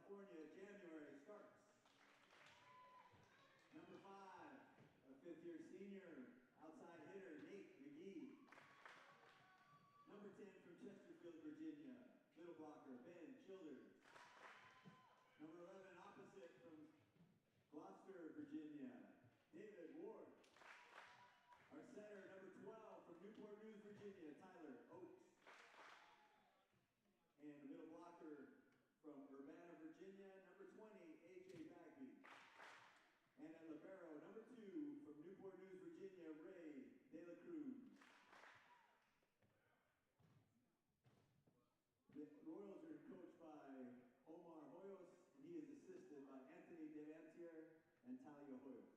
California, January starts. Number 5, a fifth-year senior, outside hitter, Nate McGee. Number 10 from Chesterfield, Virginia, middle blocker, Ben Childers. Number 11, opposite from Gloucester, Virginia, David Ward. Our center, number 12 from Newport News, Virginia, Tyler Oates. And the middle blocker from Urbana, Virginia, number 20, A.J. Bagby. And at libero, number 2 from Newport News, Virginia, Ray De La Cruz. The Royals are coached by Omar Hoyos, and he is assisted by Anthony Devantier and Talia Hoyos.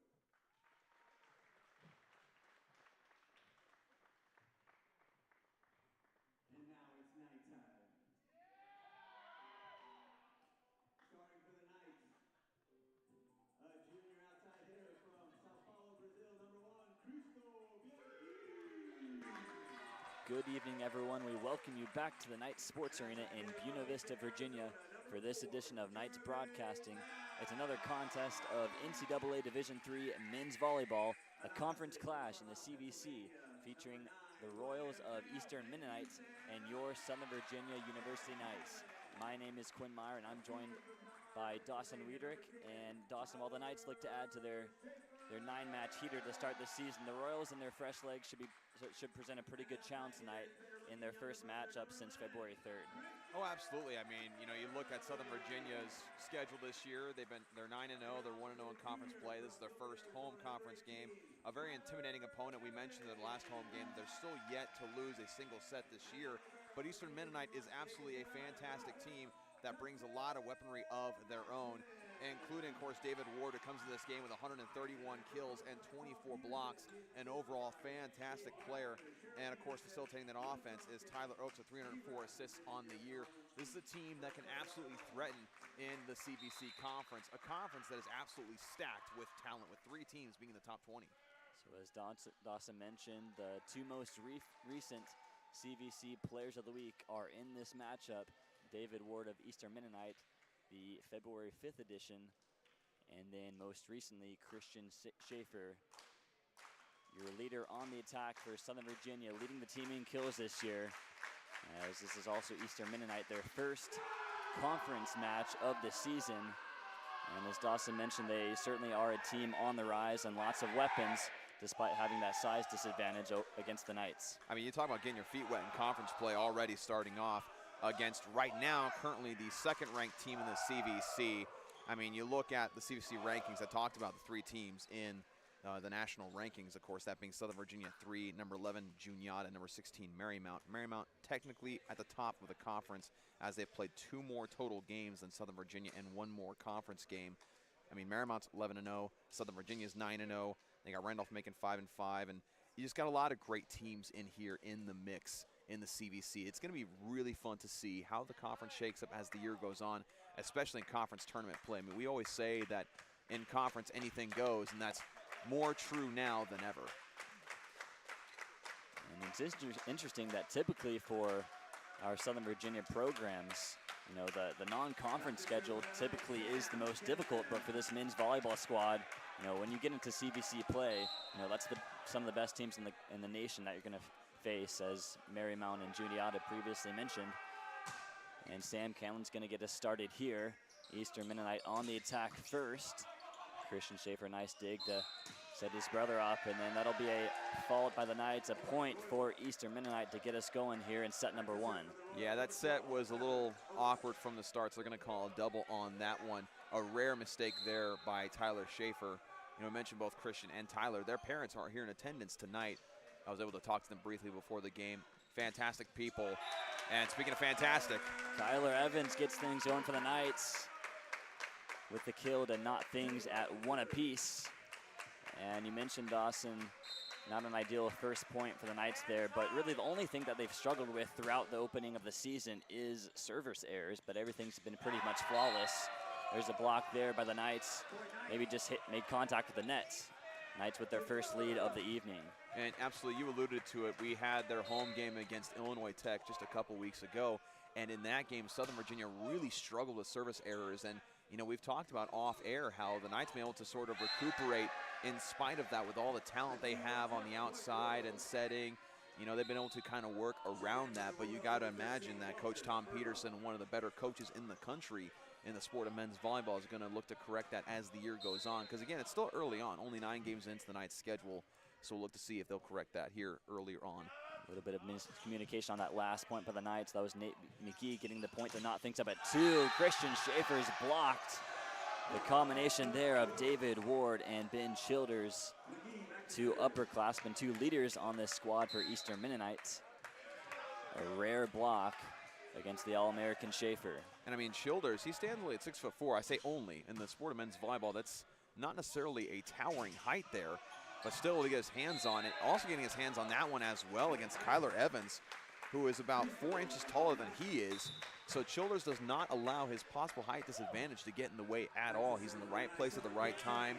And now it's nighttime. Starting for the Knights, a junior outside hitter from Sao Paulo, Brazil, number 1, Cristo Bianchi. Good evening, everyone. We welcome you back to the Knights Sports Arena in Buena Vista, Virginia for this edition of Knights Broadcasting. It's another contest of NCAA Division III men's volleyball, a conference clash in the CVC featuring the Royals of Eastern Mennonite and your Southern Virginia University Knights. My name is Quinn Meyer, and I'm joined by Dawson Wiedrich. And Dawson, while the Knights look to add to their 9-match heater to start the season, the Royals and their fresh legs should present a pretty good challenge tonight in their first matchup since February 3rd. Oh, absolutely. I mean, you know, you look at Southern Virginia's schedule this year. They're 9-0. They're 1-0 in conference play. This is their first home conference game. A very intimidating opponent. We mentioned in the last home game they're still yet to lose a single set this year. But Eastern Mennonite is absolutely a fantastic team that brings a lot of weaponry of their own, including, of course, David Ward, who comes to this game with 131 kills and 24 blocks, an overall fantastic player. And, of course, facilitating that offense is Tyler Oates with 304 assists on the year. This is a team that can absolutely threaten in the CVC conference, a conference that is absolutely stacked with talent, with 3 teams being in the top 20. So as Dawson mentioned, the 2 most recent CVC Players of the Week are in this matchup. David Ward of Eastern Mennonite, the February 5th edition, and then most recently Christian Schaefer, your leader on the attack for Southern Virginia, leading the team in kills this year, as this is also Eastern Mennonite, their first conference match of the season. And as Dawson mentioned, they certainly are a team on the rise and lots of weapons, despite having that size disadvantage against the Knights. I mean, you talk about getting your feet wet in conference play already starting off against right now currently the 2nd-ranked team in the CVC. I mean, you look at the CVC rankings. I talked about the 3 teams in the national rankings, of course, that being Southern Virginia 3, number 11 Juniata, number 16 Marymount. Marymount technically at the top of the conference as they've played 2 more total games than Southern Virginia and 1 more conference game. I mean, Marymount's 11-0, Southern Virginia's 9-0. They got Randolph-Macon 5-5, and you just got a lot of great teams in here in the mix in the CVC. It's going to be really fun to see how the conference shakes up as the year goes on, especially in conference tournament play. I mean, we always say that in conference anything goes, and that's more true now than ever. And it's interesting that typically for our Southern Virginia programs, you know, the non-conference schedule typically is the most difficult, but for this men's volleyball squad, you know, when you get into CVC play, you know, that's some of the best teams in the nation that you're going to face, as Marymount and Juniata previously mentioned. And Sam Canlin's going to get us started here. Eastern Mennonite on the attack first. Christian Schaefer, nice dig to set his brother up, and then that'll be followed by the Knights, a point for Eastern Mennonite to get us going here in set number 1. Yeah, that set was a little awkward from the start, so they're going to call a double on that one. A rare mistake there by Tyler Schaefer. You know, I mentioned both Christian and Tyler. Their parents are here in attendance tonight. I was able to talk to them briefly before the game. Fantastic people. And speaking of fantastic, Tyler Evans gets things going for the Knights with the kill to knot things at 1 apiece. And you mentioned, Dawson, not an ideal first point for the Knights there, but really the only thing that they've struggled with throughout the opening of the season is service errors, but everything's been pretty much flawless. There's a block there by the Knights. Maybe just made contact with the net. Knights with their first lead of the evening. And absolutely, you alluded to it. We had their home game against Illinois Tech just a couple weeks ago. And in that game, Southern Virginia really struggled with service errors. And, you know, we've talked about off air how the Knights been able to sort of recuperate in spite of that with all the talent they have on the outside and setting. You know, they've been able to kind of work around that. But you got to imagine that Coach Tom Peterson, one of the better coaches in the country in the sport of men's volleyball, is going to look to correct that as the year goes on. Because, again, it's still early on, only 9 games into the Knights' schedule. So we'll look to see if they'll correct that here earlier on. A little bit of miscommunication on that last point by the Knights. That was Nate McGee getting the point to knot things up at 2. Christian Schaefer's blocked. The combination there of David Ward and Ben Childers, 2 upperclassmen, 2 leaders on this squad for Eastern Mennonite. A rare block against the All-American Schaefer. And I mean, Childers, he stands only at 6'4". I say only. In the sport of men's volleyball, that's not necessarily a towering height there, but still to get his hands on it. Also getting his hands on that one as well against Kyler Evans, who is about 4 inches taller than he is. So Childers does not allow his possible height disadvantage to get in the way at all. He's in the right place at the right time,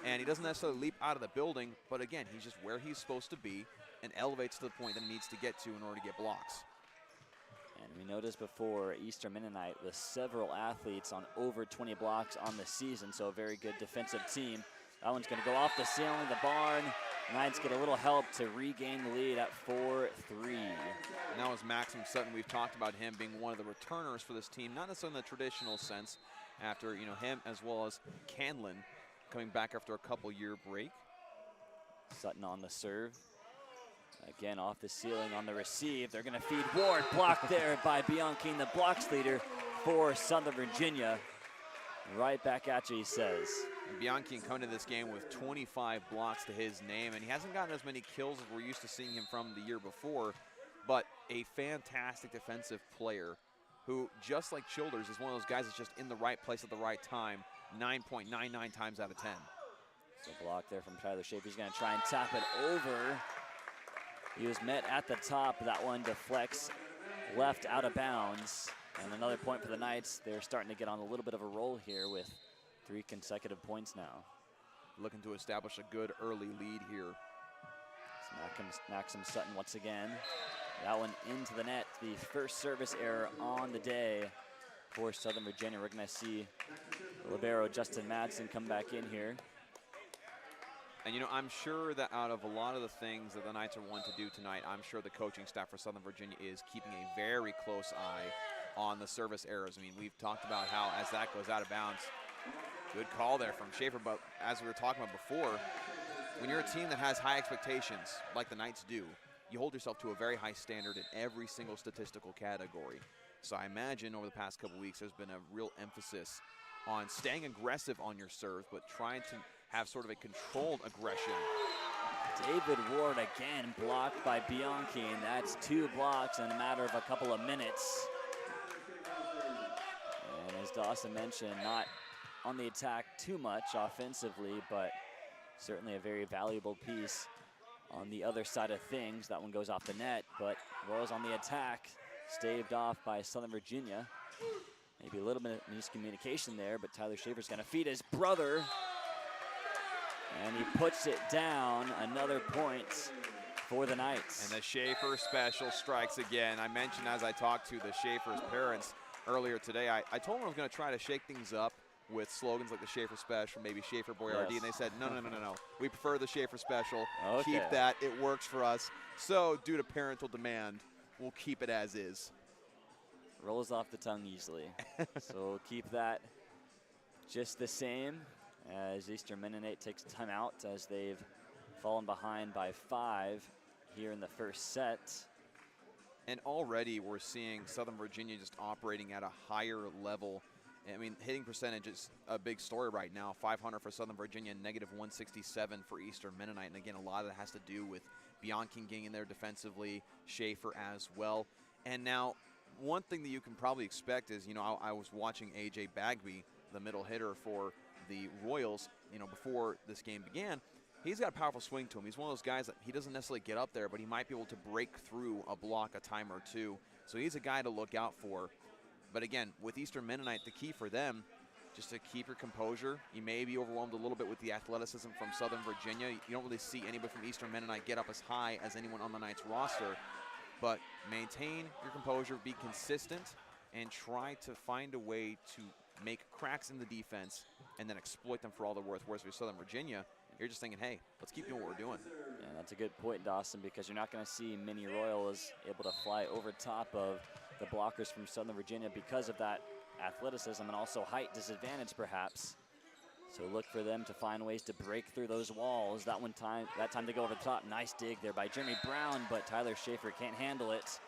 and he doesn't necessarily leap out of the building, but again, he's just where he's supposed to be and elevates to the point that he needs to get to in order to get blocks. And we noticed before, Eastern Mennonite with several athletes on over 20 blocks on the season, so a very good defensive team. That one's going to go off the ceiling of the barn. Knights get a little help to regain the lead at 4-3. And that was Maxim Sutton. We've talked about him being one of the returners for this team, not necessarily in the traditional sense, after, you know, him as well as Canlin coming back after a couple-year break. Sutton on the serve. Again, off the ceiling on the receive. They're going to feed Ward. Blocked there by Bianchine, the blocks leader for Southern Virginia. Right back at you, he says. And Bianchine coming to this game with 25 blocks to his name, and he hasn't gotten as many kills as we're used to seeing him from the year before, but a fantastic defensive player who, just like Childers, is one of those guys that's just in the right place at the right time, 9.99 times out of 10. So block there from Tyler Schaefer. He's going to try and tap it over. He was met at the top. That one deflects left out of bounds. And another point for the Knights. They're starting to get on a little bit of a roll here with 3 consecutive points now. Looking to establish a good early lead here. It's Maxim Sutton once again. That one into the net. The first service error on the day for Southern Virginia. We're going to see libero Justin Madsen come back in here. And, you know, I'm sure that out of a lot of the things that the Knights are wanting to do tonight, I'm sure the coaching staff for Southern Virginia is keeping a very close eye on the service errors. I mean, we've talked about how as that goes out of bounds, good call there from Schaefer, but as we were talking about before, when you're a team that has high expectations, like the Knights do, you hold yourself to a very high standard in every single statistical category. So I imagine over the past couple weeks, there's been a real emphasis on staying aggressive on your serve, but trying to have sort of a controlled aggression. David Ward again blocked by Bianchine. That's 2 blocks in a matter of a couple of minutes. And as Dawson mentioned, not on the attack too much offensively, but certainly a very valuable piece on the other side of things. That one goes off the net, but Royals on the attack, staved off by Southern Virginia. Maybe a little bit of miscommunication there, but Tyler Schaefer's gonna feed his brother. And he puts it down. Another point for the Knights. And the Schaefer special strikes again. I mentioned as I talked to the Schaefer's parents earlier today, I told them I was going to try to shake things up with slogans like the Schaefer special, maybe Schaefer Boyardee, Yes. and they said, no. We prefer the Schaefer special. Okay. Keep that. It works for us. So due to parental demand, we'll keep it as is. Rolls off the tongue easily. So we'll keep that just the same as Eastern Mennonite takes time out as they've fallen behind by 5 here in the first set. And already we're seeing Southern Virginia just operating at a higher level. I mean, hitting percentage is a big story right now. 500 for Southern Virginia, -167 for Eastern Mennonite. And again, a lot of that has to do with Bianchine getting in there defensively, Schaefer as well. And now, one thing that you can probably expect is, you know, I was watching A.J. Bagby, the middle hitter for the Royals, you know, before this game began. He's got a powerful swing to him. He's one of those guys that he doesn't necessarily get up there, but he might be able to break through a block a time or two. So he's a guy to look out for. But again, with Eastern Mennonite, the key for them just to keep your composure. You may be overwhelmed a little bit with the athleticism from Southern Virginia. You don't really see anybody from Eastern Mennonite get up as high as anyone on the Knights roster, but maintain your composure, be consistent, and try to find a way to make cracks in the defense and then exploit them for all they're worth. Whereas for Southern Virginia, you're just thinking, hey, let's keep doing what we're doing. Yeah, that's a good point, Dawson, because you're not going to see many Royals able to fly over top of the blockers from Southern Virginia because of that athleticism and also height disadvantage, perhaps. So look for them to find ways to break through those walls. That time to go over the top. Nice dig there by Jeremy Brown, but Tyler Schaefer can't handle it.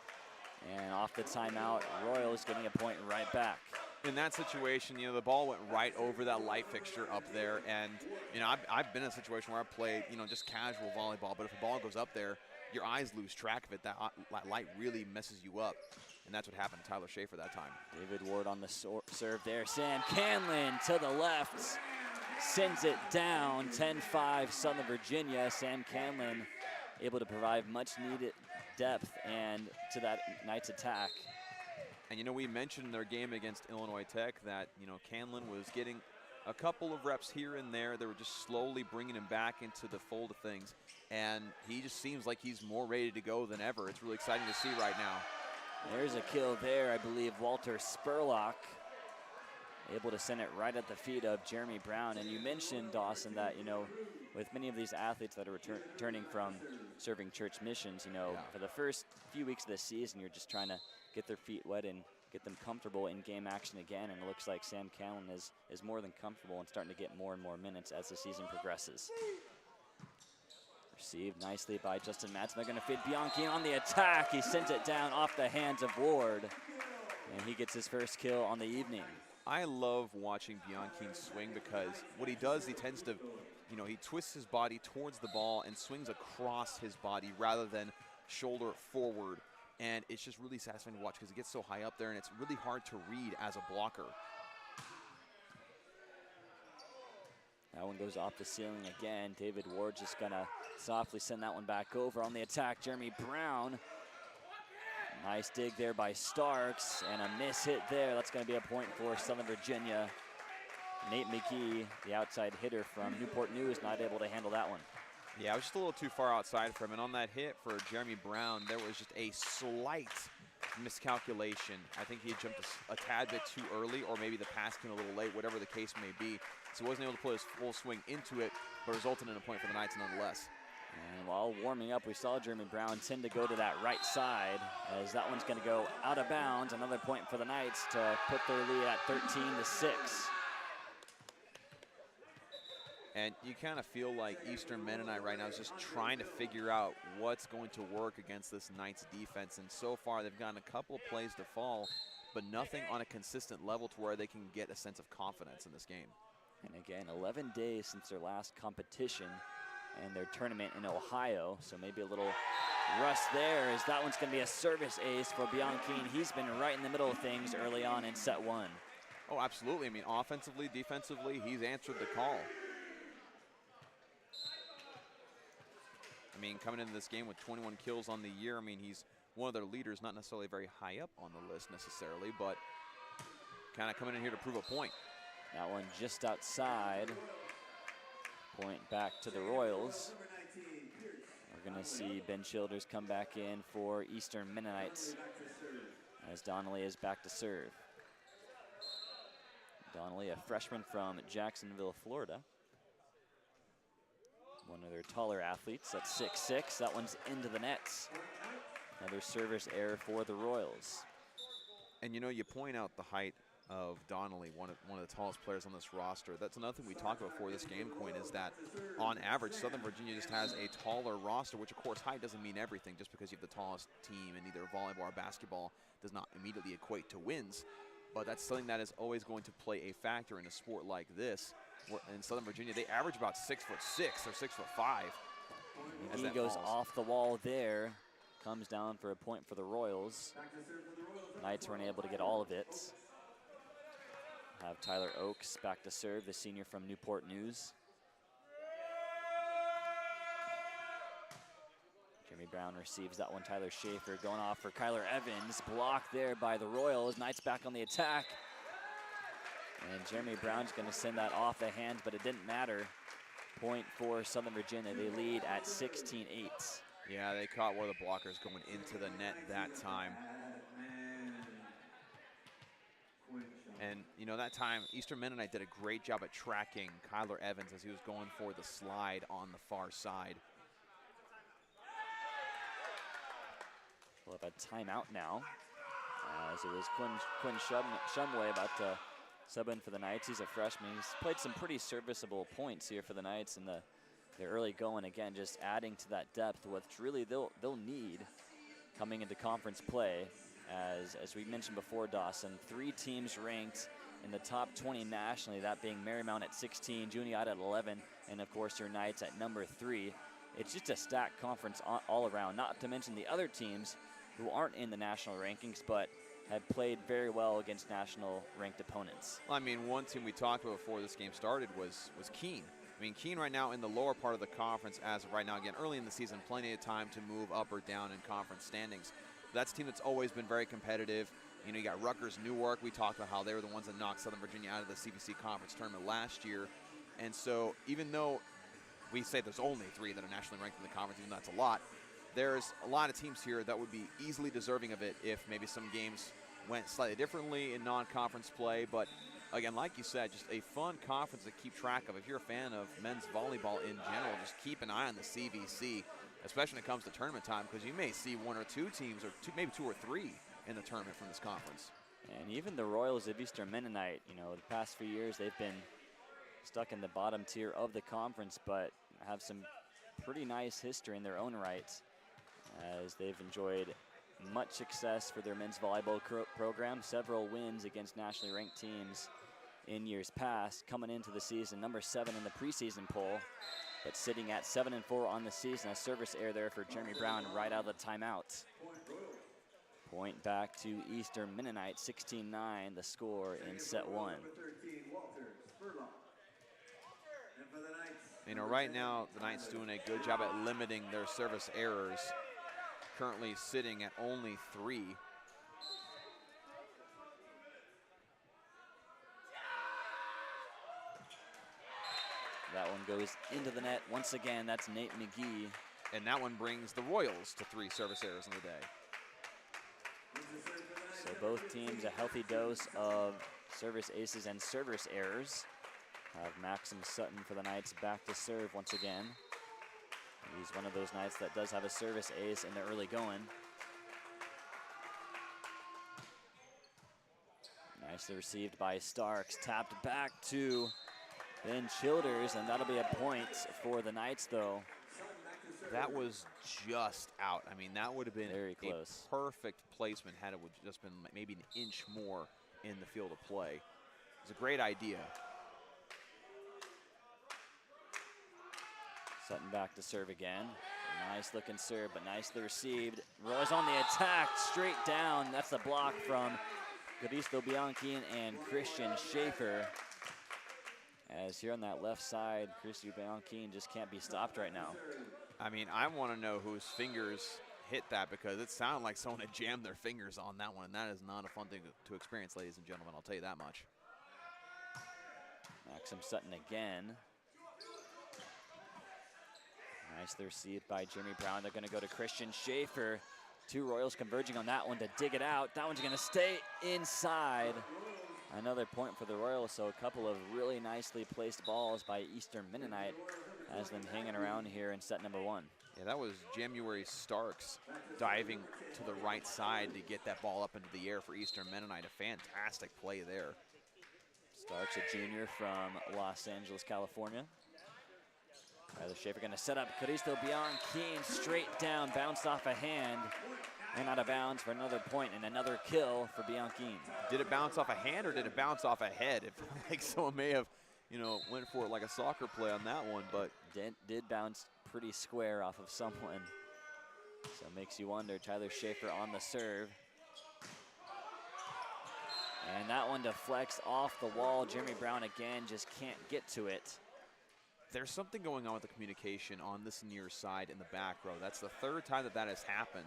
And off the timeout, Royals getting a point right back. In that situation, the ball went right over that light fixture up there. And, I've been in a situation where I played, just casual volleyball. But if a ball goes up there, your eyes lose track of it. That light really messes you up. And that's what happened to Tyler Schaefer that time. David Ward on the serve there. Sam Canlin to the left. Sends it down. 10-5 Southern Virginia. Sam Canlin able to provide much needed depth and to that Knights attack. And we mentioned in their game against Illinois Tech that Canlin was getting a couple of reps here and there. They were just slowly bringing him back into the fold of things, and he just seems like he's more ready to go than ever. It's really exciting to see right now. There's a kill there. I believe Walter Spurlock able to send it right at the feet of Jeremy Brown. And you mentioned, Dawson, that with many of these athletes that are returning from serving church missions, for the first few weeks of the season, you're just trying to get their feet wet and get them comfortable in game action again. And it looks like Sam Canlin is more than comfortable and starting to get more and more minutes as the season progresses. Received nicely by Justin Madsen. They're going to feed Bianchi on the attack. He sends it down off the hands of Ward, and he gets his first kill on the evening. I love watching Bianchi swing because what he does, he tends to, he twists his body towards the ball and swings across his body rather than shoulder forward. And it's just really satisfying to watch because it gets so high up there and it's really hard to read as a blocker. That one goes off the ceiling again. David Ward just gonna softly send that one back over. On the attack, Jeremy Brown. Nice dig there by Starks and a miss hit there. That's gonna be a point for Southern Virginia. Nate McGee, the outside hitter from Newport News, not able to handle that one. Yeah, it was just a little too far outside for him. And on that hit for Jeremy Brown, there was just a slight miscalculation. I think he had jumped a tad bit too early, or maybe the pass came a little late, whatever the case may be. So he wasn't able to put his full swing into it, but resulted in a point for the Knights nonetheless. And while warming up, we saw Jeremy Brown tend to go to that right side, as that one's going to go out of bounds. Another point for the Knights to put their lead at 13-6. And you kind of feel like Eastern Mennonite right now is just trying to figure out what's going to work against this Knights defense. And so far, they've gotten a couple of plays to fall, but nothing on a consistent level to where they can get a sense of confidence in this game. And again, 11 days since their last competition and their tournament in Ohio. So maybe a little rust there, as that one's going to be a service ace for Bianchi. He's been right in the middle of things early on in set one. Oh, absolutely. I mean, offensively, defensively, he's answered the call. I mean, coming into this game with 21 kills on the year, I mean, he's one of their leaders, not necessarily very high up on the list necessarily, but kind of coming in here to prove a point. That one just outside. Point back to the Royals. We're going to see Ben Childers come back in for Eastern Mennonites as Donnelly is back to serve. Donnelly, a freshman from Jacksonville, Florida. One of their taller athletes, that's 6'6". That one's into the nets. Another service error for the Royals. And you point out the height of Donnelly, one of the tallest players on this roster. That's another thing we talked about before this game, Quinn, is that on average, Southern Virginia just has a taller roster, which of course height doesn't mean everything. Just because you have the tallest team in either volleyball or basketball does not immediately equate to wins. But that's something that is always going to play a factor in a sport like this. In Southern Virginia, they average about 6'6" or 6'5". He goes off the wall there. Comes down for a point for the Royals. Knights weren't able to get all of it. Have Tyler Oakes back to serve, the senior from Newport News. Jeremy Brown receives that one. Tyler Schaefer going off for Kyler Evans. Blocked there by the Royals. Knights back on the attack. And Jeremy Brown's going to send that off the hands, but it didn't matter. Point for Southern Virginia. They lead at 16-8. Yeah, they caught one of the blockers going into the net that time. And, you know, that time, Eastern Mennonite did a great job at tracking Kyler Evans as he was going for the slide on the far side. We'll have a timeout now, as it was Quinn Shumway about to sub in for the Knights. He's a freshman. He's played some pretty serviceable points here for the Knights in the early going. Again, just adding to that depth, which really they'll need coming into conference play. As we mentioned before, Dawson, 3 teams ranked in the top 20 nationally, that being Marymount at 16, Juniata at 11, and of course your Knights at number 3. It's just a stacked conference all around, not to mention the other teams who aren't in the national rankings but have played very well against national ranked opponents. Well, I mean, one team we talked about before this game started was Keene. I mean, Keene right now in the lower part of the conference as of right now. Again, early in the season, plenty of time to move up or down in conference standings. That's a team that's always been very competitive. You know, you got Rutgers, Newark. We talked about how they were the ones that knocked Southern Virginia out of the CVC conference tournament last year. And so even though we say there's only 3 that are nationally ranked in the conference, even though that's a lot, there's a lot of teams here that would be easily deserving of it if maybe some games went slightly differently in non-conference play. But again, like you said, just a fun conference to keep track of. If you're a fan of men's volleyball in general, just keep an eye on the CVC, especially when it comes to tournament time, because you may see 1 or 2 teams, or maybe 2 or 3 in the tournament from this conference. And even the Royals of Eastern Mennonite, you know, the past few years they've been stuck in the bottom tier of the conference, but have some pretty nice history in their own right, as they've enjoyed much success for their men's volleyball program, several wins against nationally ranked teams in years past, coming into the season number 7 in the preseason poll, but sitting at 7-4 on the season. A service error there for Jeremy Brown right out of the timeout. Point back to Eastern Mennonite, 16-9 the score in set 1. You know, right now the Knights doing a good job at limiting their service errors, currently sitting at only 3. That one goes into the net. Once again, that's Nate McGee. And that one brings the Royals to 3 service errors in the day. So both teams a healthy dose of service aces and service errors. Have Maxim Sutton for the Knights back to serve once again. He's one of those Knights that does have a service ace in the early going. Nicely received by Starks. Tapped back to Ben Childers, and that'll be a point for the Knights, though. That was just out. I mean, that would have been very close. A perfect placement had it would just been maybe an inch more in the field of play. It's a great idea. Sutton back to serve again. Nice looking serve, but nicely received. Roy's on the attack, straight down. That's a block from Godisto Bianchi and Christian Schaefer. As here on that left side, Christian Bianchi just can't be stopped right now. I mean, I want to know whose fingers hit that, because it sounded like someone had jammed their fingers on that one, and that is not a fun thing to experience, ladies and gentlemen, I'll tell you that much. Maxim Sutton again. Nicely received by Jimmy Brown. They're going to go to Christian Schaefer. 2 Royals converging on that one to dig it out. That one's going to stay inside. Another point for the Royals, so a couple of really nicely placed balls by Eastern Mennonite has them hanging around here in set number 1. Yeah, that was January Starks diving to the right side to get that ball up into the air for Eastern Mennonite. A fantastic play there. Starks, a junior from Los Angeles, California. Tyler Schaefer going to set up Caristo Bianchi, straight down, bounced off a hand, and out of bounds for another point and another kill for Bianchi. Did it bounce off a hand or did it bounce off a head? It felt like someone may have, you know, went for it like a soccer play on that one, but did bounce pretty square off of someone. So it makes you wonder. Tyler Schaefer on the serve. And that one deflects off the wall. Jeremy Brown again just can't get to it. There's something going on with the communication on this near side in the back row. That's the 3rd time that has happened,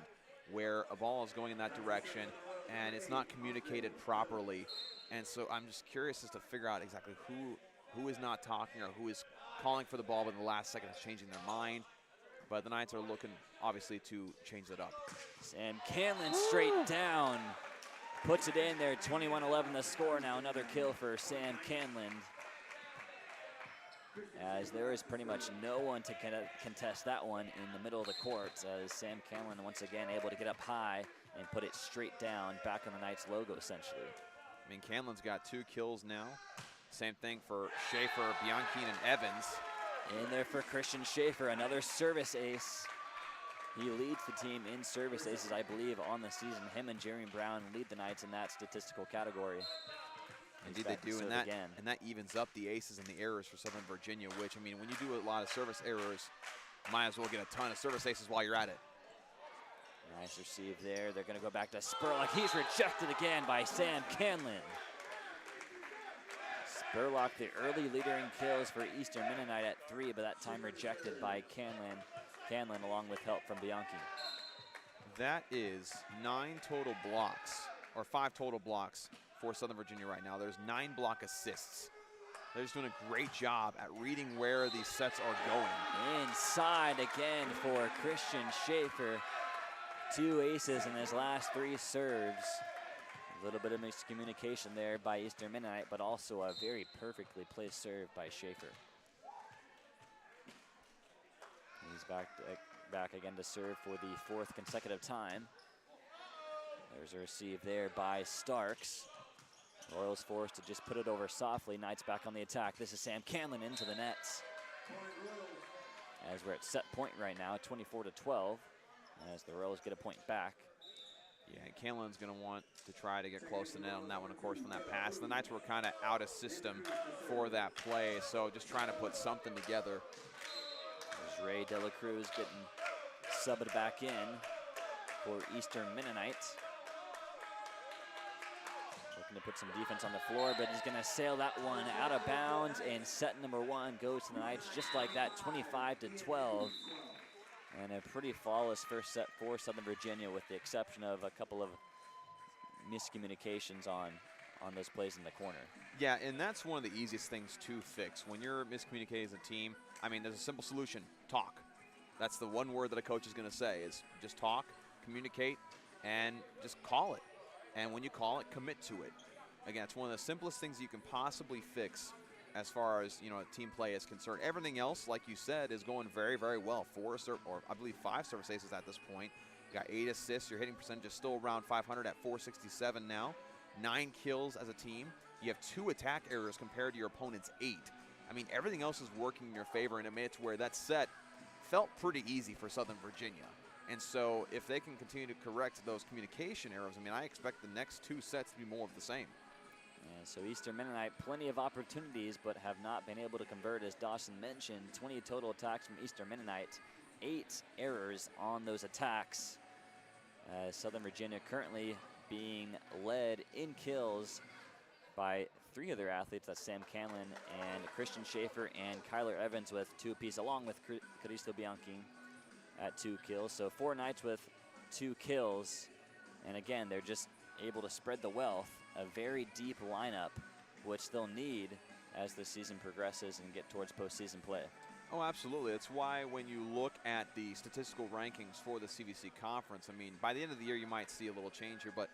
where a ball is going in that direction. and it's not communicated properly. And so I'm just curious as to figure out exactly who is not talking or who is calling for the ball, but in the last second is changing their mind. But the Knights are looking, obviously, to change it up. Sam Canlin straight down. Puts it in there, 21-11 the score now. Another kill for Sam Canlin. As there is pretty much no one to contest that one in the middle of the court, as Sam Canlin once again able to get up high and put it straight down, back on the Knights logo essentially. I mean, Canlin's got 2 kills now. Same thing for Schaefer, Bianchi, and Evans. In there for Christian Schaefer, another service ace. He leads the team in service aces, I believe, on the season. Him and Jeremy Brown lead the Knights in that statistical category. Indeed they do, and that evens up the aces and the errors for Southern Virginia, which, I mean, when you do a lot of service errors, might as well get a ton of service aces while you're at it. Nice receive there. They're going to go back to Spurlock. He's rejected again by Sam Canlin. Spurlock, the early leader in kills for Eastern Mennonite at 3, but that time rejected by Canlin along with help from Bianchi. That is 9 total blocks, or 5 total blocks for Southern Virginia right now. There's 9 block assists. They're just doing a great job at reading where these sets are going. Inside again for Christian Schaefer. 2 aces in his last 3 serves. A little bit of miscommunication there by Eastern Mennonite, but also a very perfectly placed serve by Schaefer. He's back again to serve for the 4th consecutive time. There's a receive there by Starks. Royals forced to just put it over softly. Knights back on the attack. This is Sam Canlin into the nets. As we're at set point right now, 24-12, as the Royals get a point back. Yeah, and Canlin's going to want to try to get close to net on that one, of course, from that pass. The Knights were kind of out of system for that play, so just trying to put something together. There's Ray De La Cruz getting subbed back in for Eastern Mennonite. Looking to put some defense on the floor, but he's going to sail that one out of bounds, and set number 1 goes to the Knights just like that, 25-12. And a pretty flawless first set for Southern Virginia, with the exception of a couple of miscommunications on those plays in the corner. Yeah, and that's one of the easiest things to fix. When you're miscommunicating as a team, I mean, there's a simple solution: talk. That's the one word that a coach is going to say, is just talk, communicate, and just call it. And when you call it, commit to it. Again, it's one of the simplest things you can possibly fix as far as, you know, team play is concerned. Everything else, like you said, is going very, very well. 5 service aces at this point. You got 8 assists. Your hitting percentage is still around 500 at 467 now. 9 kills as a team. You have 2 attack errors compared to your opponent's 8. I mean, everything else is working in your favor, and it made it to where that set felt pretty easy for Southern Virginia. And so if they can continue to correct those communication errors, I mean, I expect the next 2 sets to be more of the same. And so Eastern Mennonite, plenty of opportunities, but have not been able to convert, as Dawson mentioned. 20 total attacks from Eastern Mennonite, 8 errors on those attacks. Southern Virginia currently being led in kills by 3 of their athletes. That's Sam Canlin and Christian Schaefer and Kyler Evans with 2 apiece, along with Cristo Bianchi at 2 kills. So 4 Knights with 2 kills. And again, they're just able to spread the wealth. A very deep lineup, which they'll need as the season progresses and get towards postseason play. Oh, absolutely. It's why when you look at the statistical rankings for the CVC conference, I mean, by the end of the year, you might see a little change here, but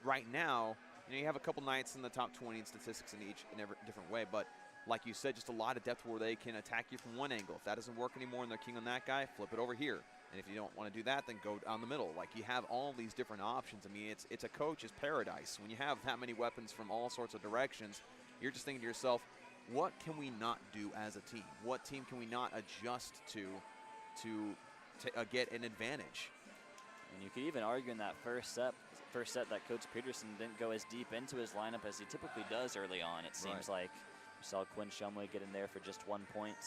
right now, you know, you have a couple Knights in the top 20 in statistics in every different way, but like you said, just a lot of depth where they can attack you from one angle. If that doesn't work anymore and they're king on that guy, flip it over here. And if you don't want to do that, then go down the middle. Like, you have all these different options. I mean, it's a coach's paradise. When you have that many weapons from all sorts of directions, you're just thinking to yourself, what can we not do as a team? What team can we not adjust to get an advantage? And you could even argue in that first set that Coach Peterson didn't go as deep into his lineup as he typically does early on. It seems like we saw Quinn Shumway get in there for just 1 point.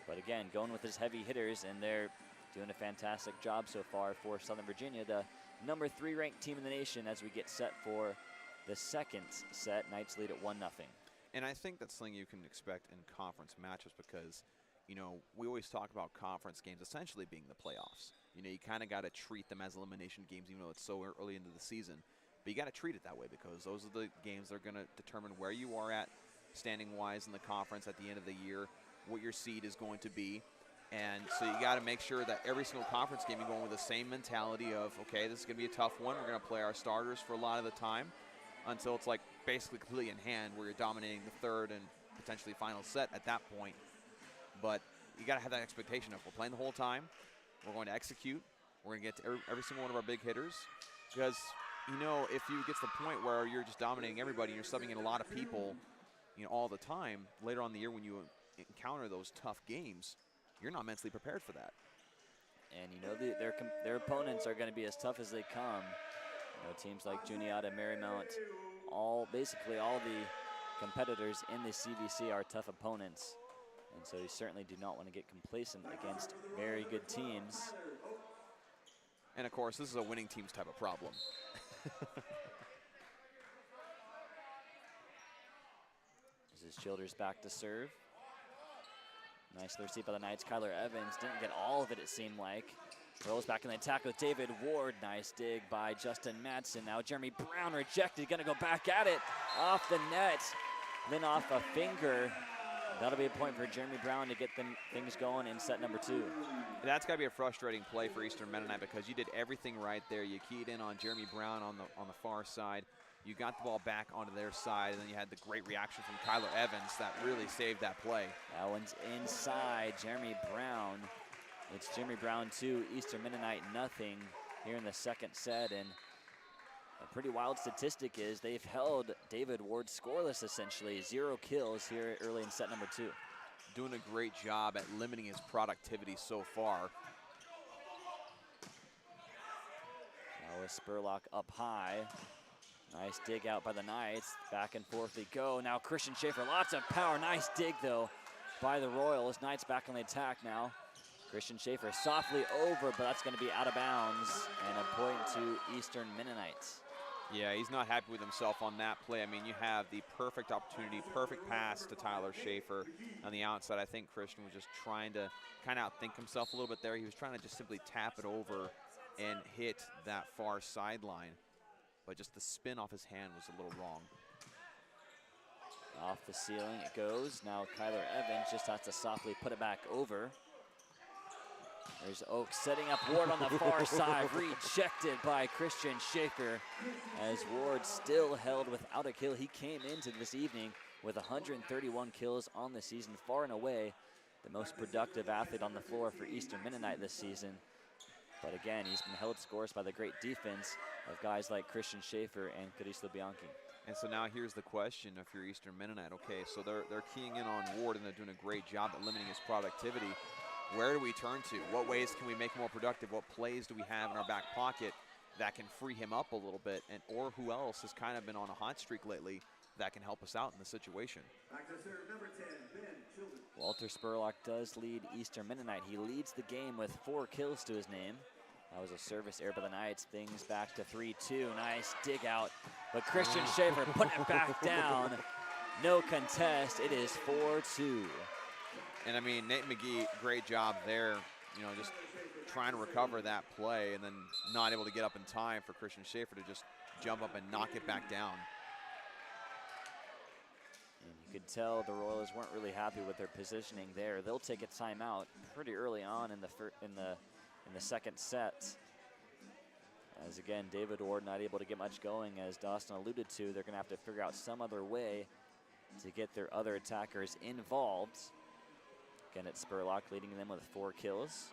But again, going with his heavy hitters, and they're doing a fantastic job so far for Southern Virginia, the number 3 ranked team in the nation, as we get set for the 2nd set. Knights lead at 1-0. And I think that's something you can expect in conference matchups, because, you know, we always talk about conference games essentially being the playoffs. You know, you kind of got to treat them as elimination games, even though it's so early into the season. But you got to treat it that way because those are the games that are going to determine where you are at standing-wise in the conference at the end of the year, what your seed is going to be. And so you got to make sure that every single conference game you're going with the same mentality of, okay, this is going to be a tough one. We're going to play our starters for a lot of the time until it's like basically completely in hand where you're dominating the third and potentially final set at that point. But you got to have that expectation of we're playing the whole time. We're going to execute. We're going to get to every single one of our big hitters because, you know, if you get to the point where you're just dominating everybody and you're subbing in a lot of people, you know, all the time, later on in the year when you encounter those tough games, you're not mentally prepared for that. And you know their opponents are going to be as tough as they come. You know, teams like Juniata, Marymount, basically all the competitors in the CVC are tough opponents. And so you certainly do not want to get complacent against very good teams. And of course, this is a winning teams type of problem. This is Childers back to serve. Nicely received by the Knights. Kyler Evans didn't get all of it, it seemed like. Rolls back in the attack with David Ward. Nice dig by Justin Madsen. Now Jeremy Brown rejected, gonna go back at it. Off the net, then off a finger. That'll be a point for Jeremy Brown to get things going in set number 2. That's got to be a frustrating play for Eastern Mennonite because you did everything right there. You keyed in on Jeremy Brown on the far side. You got the ball back onto their side, and then you had the great reaction from Kyler Evans that really saved that play. That one's inside. Jeremy Brown. It's Jeremy Brown 2, Eastern Mennonite nothing here in the second set. And a pretty wild statistic is they've held David Ward scoreless essentially. 0 kills here early in set number 2. Doing a great job at limiting his productivity so far. Now with Spurlock up high. Nice dig out by the Knights. Back and forth they go. Now Christian Schaefer, lots of power. Nice dig though by the Royals. Knights back on the attack now. Christian Schaefer softly over, but that's going to be out of bounds and a point to Eastern Mennonite. Yeah, he's not happy with himself on that play. I mean, you have the perfect opportunity, perfect pass to Tyler Schaefer on the outside. I think Christian was just trying to kind of outthink himself a little bit there. He was trying to just simply tap it over and hit that far sideline. But just the spin off his hand was a little wrong. Off the ceiling it goes. Now Kyler Evans just has to softly put it back over. There's Oak setting up Ward on the far side, rejected by Christian Schaefer as Ward still held without a kill. He came into this evening with 131 kills on the season, far and away the most productive athlete on the floor for Eastern Mennonite this season. But again, he's been held scoreless by the great defense of guys like Christian Schaefer and Caristo Bianchi. And so now here's the question if you're Eastern Mennonite. Okay, so they're keying in on Ward and they're doing a great job at limiting his productivity. Where do we turn to? What ways can we make him more productive? What plays do we have in our back pocket that can free him up a little bit? And or who else has kind of been on a hot streak lately that can help us out in the situation? Back to serve number 10, Ben Childers. Walter Spurlock does lead Eastern Mennonite. He leads the game with 4 kills to his name. That was a service error by the Knights. Things back to 3-2. Nice dig out. But Christian Schaefer putting it back down. No contest. It is 4-2. And I mean, Nate McGee, great job there. You know, just trying to recover that play and then not able to get up in time for Christian Schaefer to just jump up and knock it back down. And you could tell the Royals weren't really happy with their positioning there. They'll take a timeout pretty early on in the second set. As again, David Ward not able to get much going. As Dawson alluded to, they're going to have to figure out some other way to get their other attackers involved. Again, it's Spurlock leading them with 4 kills.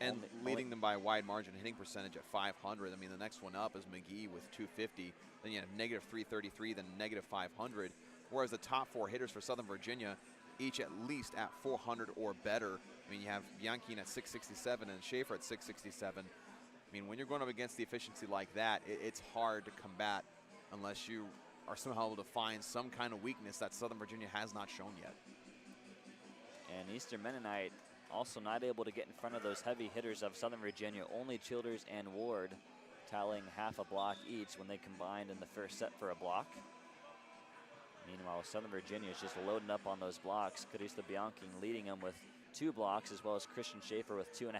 And leading them by a wide margin, hitting percentage at 500. I mean, the next one up is McGee with 250. Then you have negative 333, then negative 500. Whereas the top 4 hitters for Southern Virginia, each at least at 400 or better. I mean, you have Bianchi at 667 and Schaefer at 667. I mean, when you're going up against the efficiency like that, it's hard to combat unless you are somehow able to find some kind of weakness that Southern Virginia has not shown yet. And Eastern Mennonite also not able to get in front of those heavy hitters of Southern Virginia. Only Childers and Ward tallying half a block each when they combined in the first set for a block. Meanwhile, Southern Virginia is just loading up on those blocks. Caristo Bianchi leading them with 2 blocks, as well as Christian Schaefer with 2.5.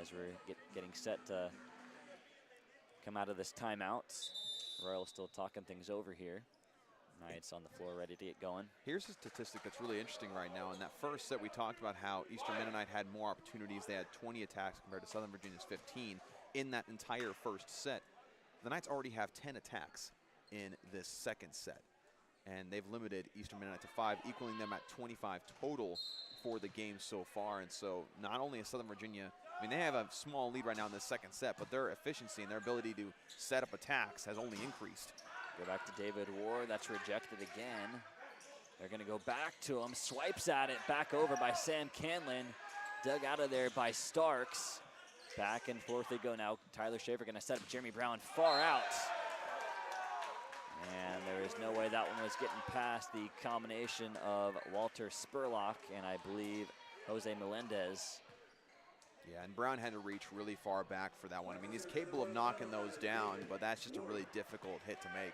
as we're getting set to come out of this timeout. Royals still talking things over here. Knight's on the floor ready to get going. Here's a statistic that's really interesting right now. In that first set, we talked about how Eastern Mennonite had more opportunities. They had 20 attacks compared to Southern Virginia's 15 in that entire first set. The Knights already have 10 attacks in this second set, and they've limited Eastern Mennonite to 5, equaling them at 25 total for the game so far. And so not only is Southern Virginia, I mean, they have a small lead right now in this second set, but their efficiency and their ability to set up attacks has only increased. Go back to David Ward. That's rejected again. They're going to go back to him. Swipes at it. Back over by Sam Canlin. Dug out of there by Starks. Back and forth they go now. Tyler Schaefer going to set up Jeremy Brown far out. And there is no way that one was getting past the combination of Walter Spurlock and I believe Jose Melendez. Yeah, and Brown had to reach really far back for that one. I mean, he's capable of knocking those down, but that's just a really difficult hit to make.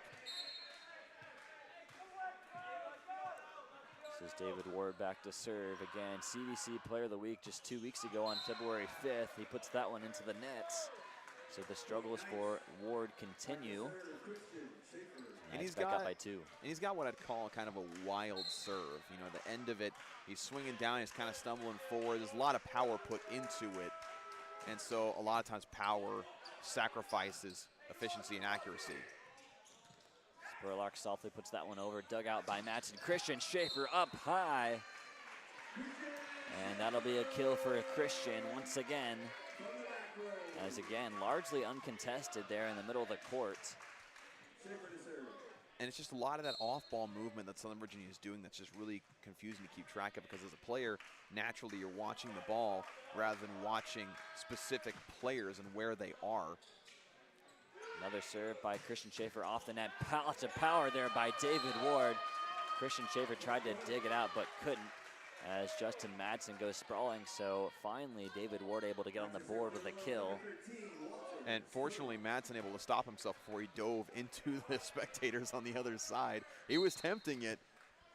This is David Ward back to serve again. CVC Player of the Week just 2 weeks ago on February 5th. He puts that one into the nets. So the struggles for Ward continue. And he's back up by 2. And he's got what I'd call kind of a wild serve. You know, the end of it, he's swinging down, he's kind of stumbling forward. There's a lot of power put into it. And so a lot of times power sacrifices efficiency and accuracy. Spurlock softly puts that one over. Dug out by Madsen. Christian Schaefer up high. And that'll be a kill for Christian once again. As again, largely uncontested there in the middle of the court. And it's just a lot of that off-ball movement that Southern Virginia is doing that's just really confusing to keep track of, because as a player, naturally you're watching the ball rather than watching specific players and where they are. Another serve by Christian Schaefer off the net. Lots of power there by David Ward. Christian Schaefer tried to dig it out but couldn't as Justin Madsen goes sprawling. So finally David Ward able to get on the board with a kill. And fortunately, Madsen able to stop himself before he dove into the spectators on the other side. He was tempting it,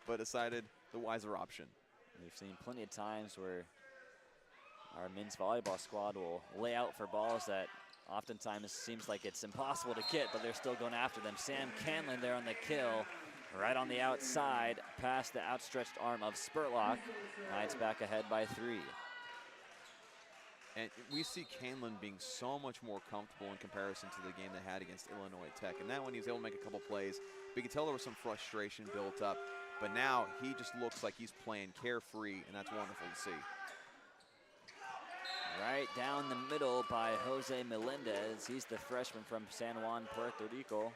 but decided the wiser option. We've seen plenty of times where our men's volleyball squad will lay out for balls that oftentimes seems like it's impossible to get, but they're still going after them. Sam Canlin there on the kill, right on the outside, past the outstretched arm of Spurlock. Knights back ahead by 3. And we see Canlin being so much more comfortable in comparison to the game they had against Illinois Tech. And that one he was able to make a couple plays. But you can tell there was some frustration built up. But now he just looks like he's playing carefree, and that's wonderful to see. Right down the middle by Jose Melendez. He's the freshman from San Juan, Puerto Rico.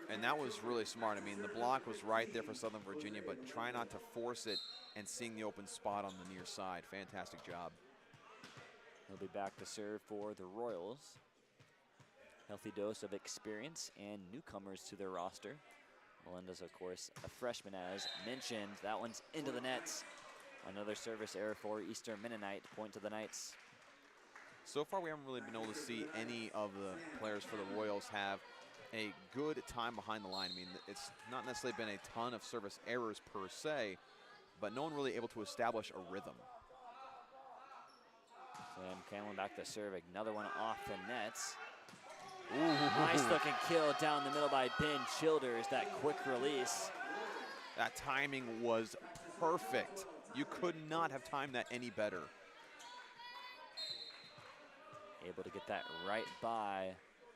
And that was really smart. I mean, the block was right there for Southern Virginia, but try not to force it and seeing the open spot on the near side. Fantastic job. He'll be back to serve for the Royals. Healthy dose of experience and newcomers to their roster. Melendez, of course, a freshman as mentioned. That one's into the nets. Another service error for Eastern Mennonite. Point to the Knights. So far, we haven't really been able to see any of the players for the Royals have a good time behind the line. I mean, it's not necessarily been a ton of service errors per se, but no one really able to establish a rhythm. Sam Canlin back to serve. Another one off the nets. Ooh. Nice looking kill down the middle by Ben Childers. That quick release. That timing was perfect. You could not have timed that any better. Able to get that right by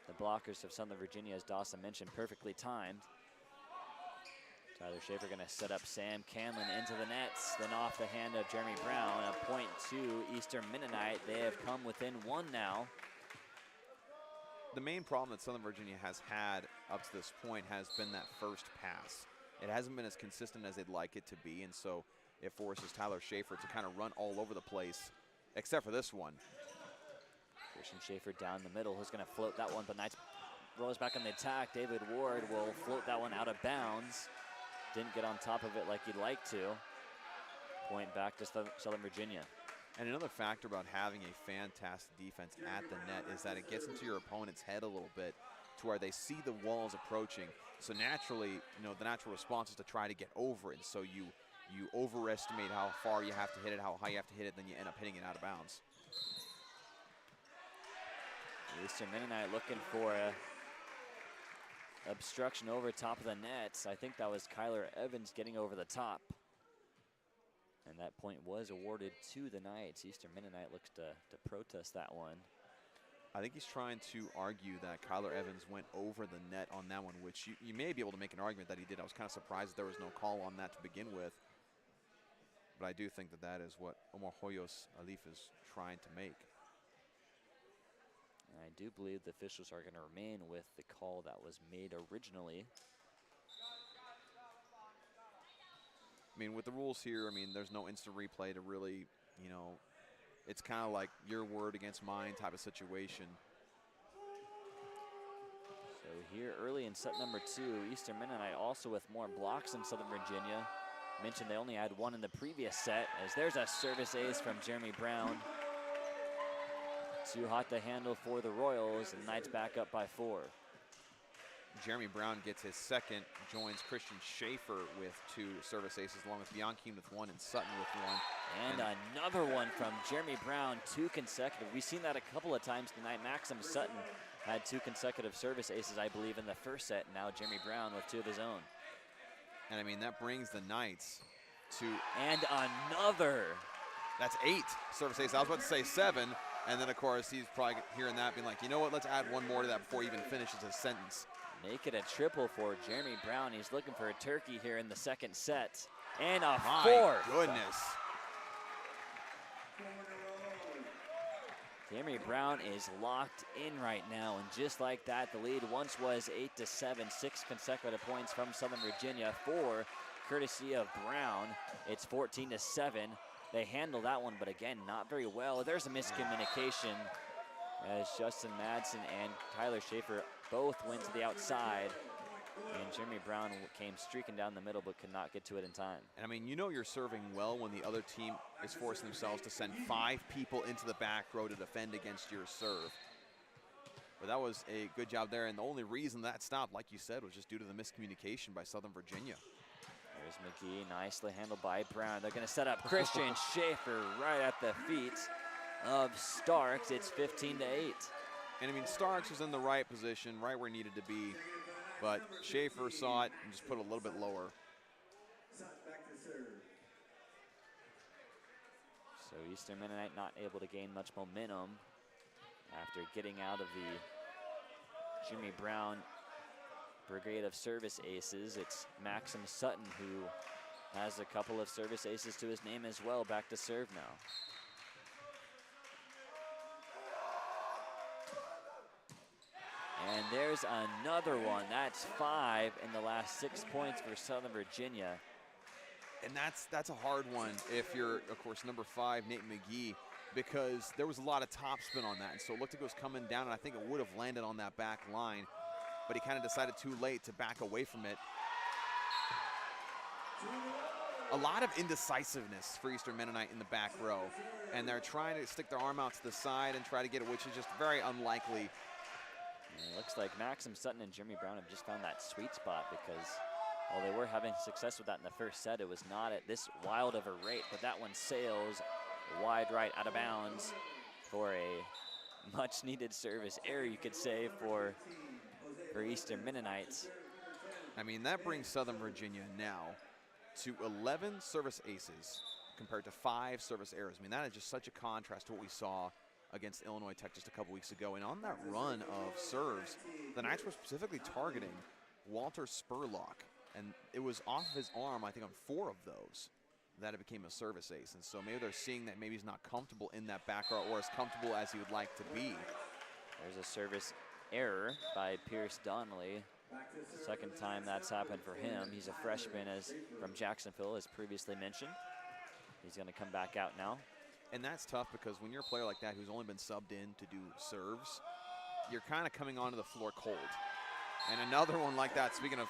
the blockers of Southern Virginia, as Dawson mentioned, perfectly timed. Tyler Schaefer going to set up Sam Canlin into the nets, then off the hand of Jeremy Brown. A point to Eastern Mennonite. They have come within 1 now. The main problem that Southern Virginia has had up to this point has been that first pass. It hasn't been as consistent as they'd like it to be, and so it forces Tyler Schaefer to kind of run all over the place, except for this one. Christian Schaefer down the middle, who's going to float that one, but Knights rolls back on the attack. David Ward will float that one out of bounds. Didn't get on top of it like he'd like to. Point back to Southern Virginia. And another factor about having a fantastic defense at the net is that it gets into your opponent's head a little bit to where they see the walls approaching. So naturally, you know, the natural response is to try to get over it. So you overestimate how far you have to hit it, how high you have to hit it, then you end up hitting it out of bounds. Eastern Mennonite looking for a obstruction over top of the net. I think that was Kyler Evans getting over the top. And that point was awarded to the Knights. Eastern Mennonite looks to protest that one. I think he's trying to argue that Kyler Evans went over the net on that one, which you may be able to make an argument that he did. I was kind of surprised that there was no call on that to begin with. But I do think that that is what Omar Hoyos Alif is trying to make. And I do believe the officials are going to remain with the call that was made originally. I mean, with the rules here, I mean, there's no instant replay to really, you know, it's kind of like your word against mine type of situation. So here early in set number 2, Eastern Mennonite also with more blocks than Southern Virginia. Mentioned they only had one in the previous set, as there's a service ace from Jeremy Brown. Too hot to handle for the Royals, and Knights back up by 4. Jeremy Brown gets his second, joins Christian Schaefer with 2 service aces, along with Bianchine with 1 and Sutton with 1. And another one from Jeremy Brown, 2 consecutive. We've seen that a couple of times tonight. Maxim Sutton had 2 consecutive service aces, I believe, in the first set. Now Jeremy Brown with 2 of his own. And I mean, that brings the Knights to... And another. That's 8 service aces. I was about to say 7. And then, of course, he's probably hearing that, being like, you know what, let's add 1 more to that before he even finishes his sentence. Make it a triple for Jeremy Brown. He's looking for a turkey here in the second set. And a 4. My goodness. Jeremy Brown is locked in right now, and just like that, the lead once was 8-7, 6 consecutive points from Southern Virginia, 4 courtesy of Brown. It's 14-7. They handle that one, but again, not very well. There's a miscommunication as Justin Madsen and Tyler Schaefer both went to the outside, and Jeremy Brown came streaking down the middle but could not get to it in time. And I mean, you know you're serving well when the other team is forcing themselves to send 5 people into the back row to defend against your serve. But that was a good job there, and the only reason that stopped, like you said, was just due to the miscommunication by Southern Virginia. There's McGee, nicely handled by Brown. They're going to set up Christian Schaefer right at the feet of Starks. It's 15-8. And I mean, Starks was in the right position, right where he needed to be, but Schaefer saw it and just put it a little bit lower. So Eastern Mennonite not able to gain much momentum after getting out of the Jeremy Brown brigade of service aces. It's Maxim Sutton who has a couple of service aces to his name as well. Back to serve now. And there's another one. That's 5 in the last 6 points for Southern Virginia. And that's a hard one if you're, of course, number 5, Nate McGee, because there was a lot of topspin on that. And so it looked like it was coming down, and I think it would have landed on that back line. But he kind of decided too late to back away from it. A lot of indecisiveness for Eastern Mennonite in the back row. And they're trying to stick their arm out to the side and try to get it, which is just very unlikely. And it looks like Maxim Sutton and Jeremy Brown have just found that sweet spot, because while they were having success with that in the first set, it was not at this wild of a rate. But that one sails wide right out of bounds for a much-needed service error, you could say, for Eastern Mennonites. I mean, that brings Southern Virginia now to 11 service aces compared to 5 service errors. I mean, that is just such a contrast to what we saw against Illinois Tech just a couple weeks ago. And on that run of serves, the Knights were specifically targeting Walter Spurlock. And it was off of his arm, I think, on 4 of those that it became a service ace. And so maybe they're seeing that maybe he's not comfortable in that back row, or as comfortable as he would like to be. There's a service error by Pierce Donnelly. Second time that's happened for him. He's a freshman from Jacksonville, as previously mentioned. He's going to come back out now. And that's tough, because when you're a player like that who's only been subbed in to do serves, you're kind of coming onto the floor cold. And another one like that, speaking of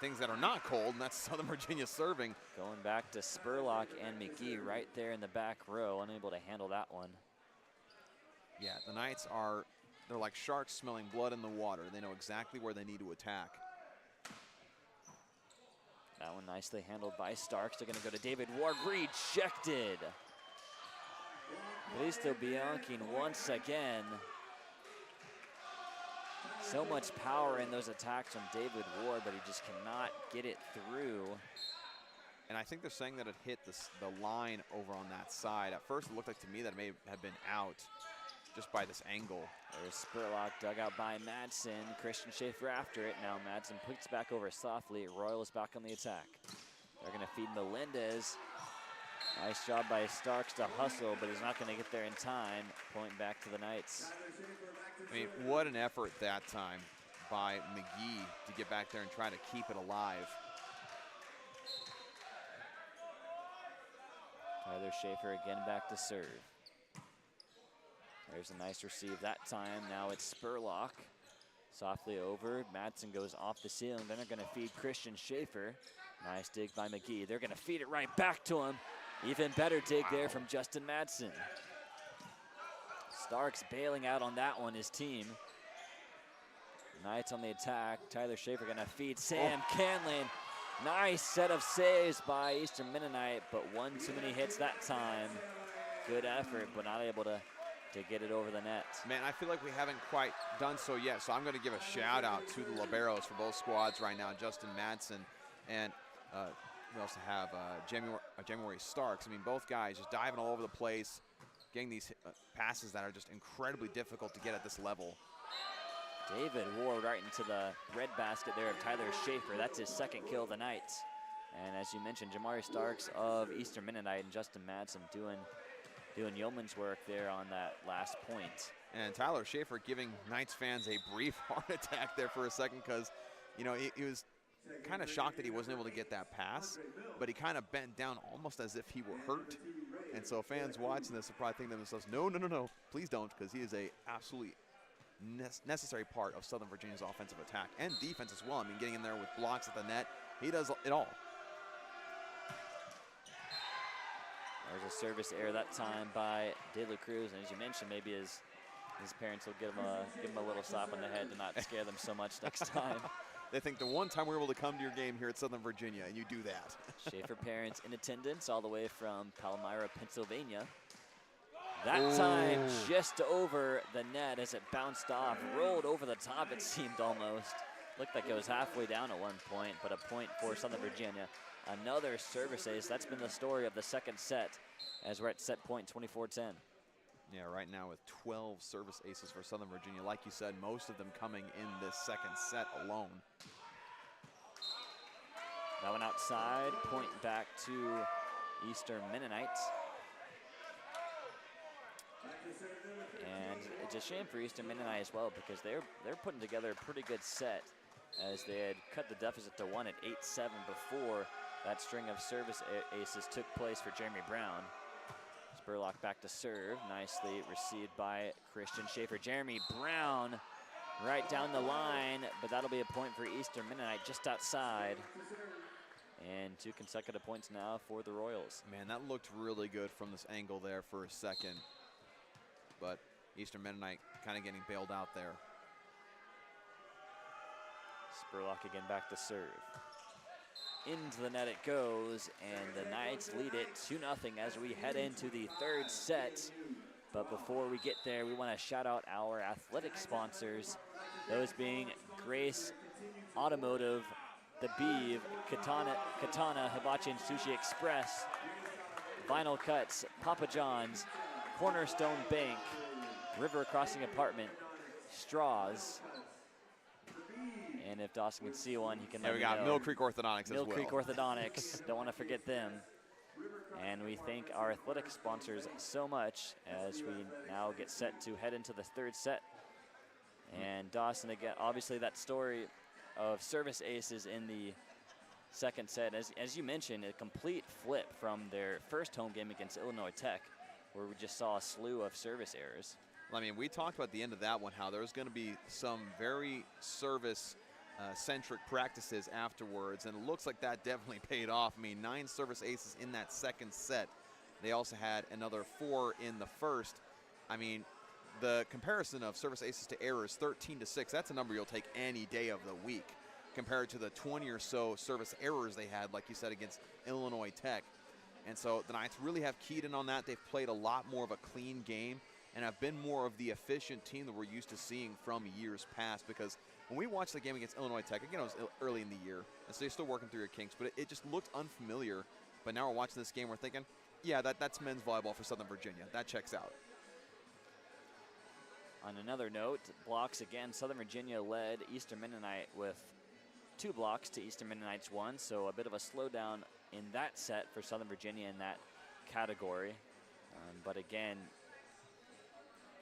things that are not cold, and that's Southern Virginia serving. Going back to Spurlock and McGee right there in the back row, unable to handle that one. Yeah, the Knights are, they're like sharks smelling blood in the water. They know exactly where they need to attack. That one nicely handled by Starks. They're going to go to David Ward. Rejected. Cristo Bianchine once again. So much power in those attacks from David Ward, but he just cannot get it through. And I think they're saying that it hit the line over on that side. At first, it looked like to me that it may have been out just by this angle. There's Spurlock dug out by Madsen. Christian Schaefer after it. Now Madsen puts back over softly. Royals back on the attack. They're going to feed Melendez. Nice job by Starks to hustle, but he's not going to get there in time. Point back to the Knights. I mean, what an effort that time by McGee to get back there and try to keep it alive. Tyler Schaefer again back to serve. There's a nice receive that time. Now it's Spurlock. Softly over. Madsen goes off the ceiling. Then they're going to feed Christian Schaefer. Nice dig by McGee. They're going to feed it right back to him. Even better dig there from Justin Madsen. Starks bailing out on that one, his team. Knights on the attack. Tyler Schaefer going to feed Sam Canlin. Nice set of saves by Eastern Mennonite, but one too many hits that time. Good effort, but not able to get it over the net. Man, I feel like we haven't quite done so yet, so I'm going to give a shout out to the liberos for both squads right now, Justin Madsen and we also have January Starks. I mean, both guys just diving all over the place, getting these passes that are just incredibly difficult to get at this level. David Ward right into the red basket there of Tyler Schaefer. That's his second kill of the night. And as you mentioned, Jamari Starks of Eastern Mennonite and Justin Madsen doing yeoman's work there on that last point. And Tyler Schaefer giving Knights fans a brief heart attack there for a second, because, you know, he was kind of shocked that he wasn't able to get that pass, but he kind of bent down almost as if he were hurt. And so fans watching this will probably think to themselves, no, please don't, because he is a absolutely necessary part of Southern Virginia's offensive attack and defense as well. I mean, getting in there with blocks at the net, he does it all. There's a service error that time by De La Cruz, and as you mentioned, maybe his parents will give him a little slap on the head to not scare them so much next time. They think the one time we're able to come to your game here at Southern Virginia, and you do that. Schaefer parents in attendance all the way from Palmyra, Pennsylvania. That time just over the net as it bounced off, rolled over the top, it seemed almost. Looked like it was halfway down at one point, but a point for Southern Virginia. Another service ace. That's been the story of the second set as we're at set point 24-10. Yeah, right now with 12 service aces for Southern Virginia. Like you said, most of them coming in this second set alone. That one outside, point back to Eastern Mennonite. And it's a shame for Eastern Mennonite as well, because they're putting together a pretty good set, as they had cut the deficit to 1 at 8-7 before that string of service aces took place for Jeremy Brown. Spurlock back to serve, nicely received by Christian Schaefer. Jeremy Brown right down the line, but that'll be a point for Eastern Mennonite just outside. And 2 consecutive points now for the Royals. Man, that looked really good from this angle there for a second. But Eastern Mennonite kind of getting bailed out there. Spurlock again back to serve. Into the net it goes, and the Knights lead it 2-0 as we head into the third set. But before we get there, we want to shout out our athletic sponsors, those being Grace Automotive, The Beeve, Katana Hibachi and Sushi Express, Vinyl Cuts, Papa John's, Cornerstone Bank, River Crossing Apartment, Straws, and if Dawson can see one, he can let me know. We got Mill Creek Orthodontics as well. Mill Creek Orthodontics, don't want to forget them. And we thank our athletic sponsors so much as we now get set to head into the third set. And Dawson, again, obviously that story of service aces in the second set, as you mentioned, a complete flip from their first home game against Illinois Tech, where we just saw a slew of service errors. I mean, we talked about at the end of that one how there was going to be some very service-centric practices afterwards, and it looks like that definitely paid off. I mean, 9 service aces in that second set. They also had another 4 in the first. I mean, the comparison of service aces to errors, 13-6, that's a number you'll take any day of the week, compared to the 20 or so service errors they had, like you said, against Illinois Tech. And so the Knights really have keyed in on that. They've played a lot more of a clean game, and have been more of the efficient team that we're used to seeing from years past. Because when we watched the game against Illinois Tech, again, it was early in the year, and so you're still working through your kinks, but it just looked unfamiliar. But now we're watching this game, we're thinking, yeah, that's men's volleyball for Southern Virginia. That checks out. On another note, blocks again. Southern Virginia led Eastern Mennonite with 2 blocks to Eastern Mennonite's 1, so a bit of a slowdown in that set for Southern Virginia in that category. But again,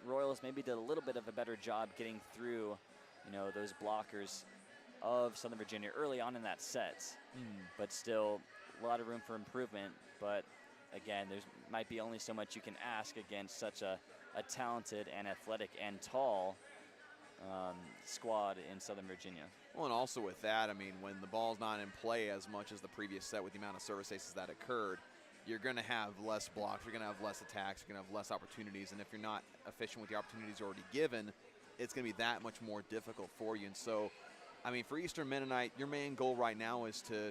Royals maybe did a little bit of a better job getting through, those blockers of Southern Virginia early on in that set. But still, a lot of room for improvement. But again, there's might be only so much you can ask against such a talented and athletic and tall squad in Southern Virginia. Well, and also with that, I mean, when the ball's not in play as much as the previous set with the amount of service aces that occurred, you're going to have less blocks, you're going to have less attacks, you're going to have less opportunities, and if you're not efficient with the opportunities already given, it's going to be that much more difficult for you. And so, I mean, for Eastern Mennonite, your main goal right now is to,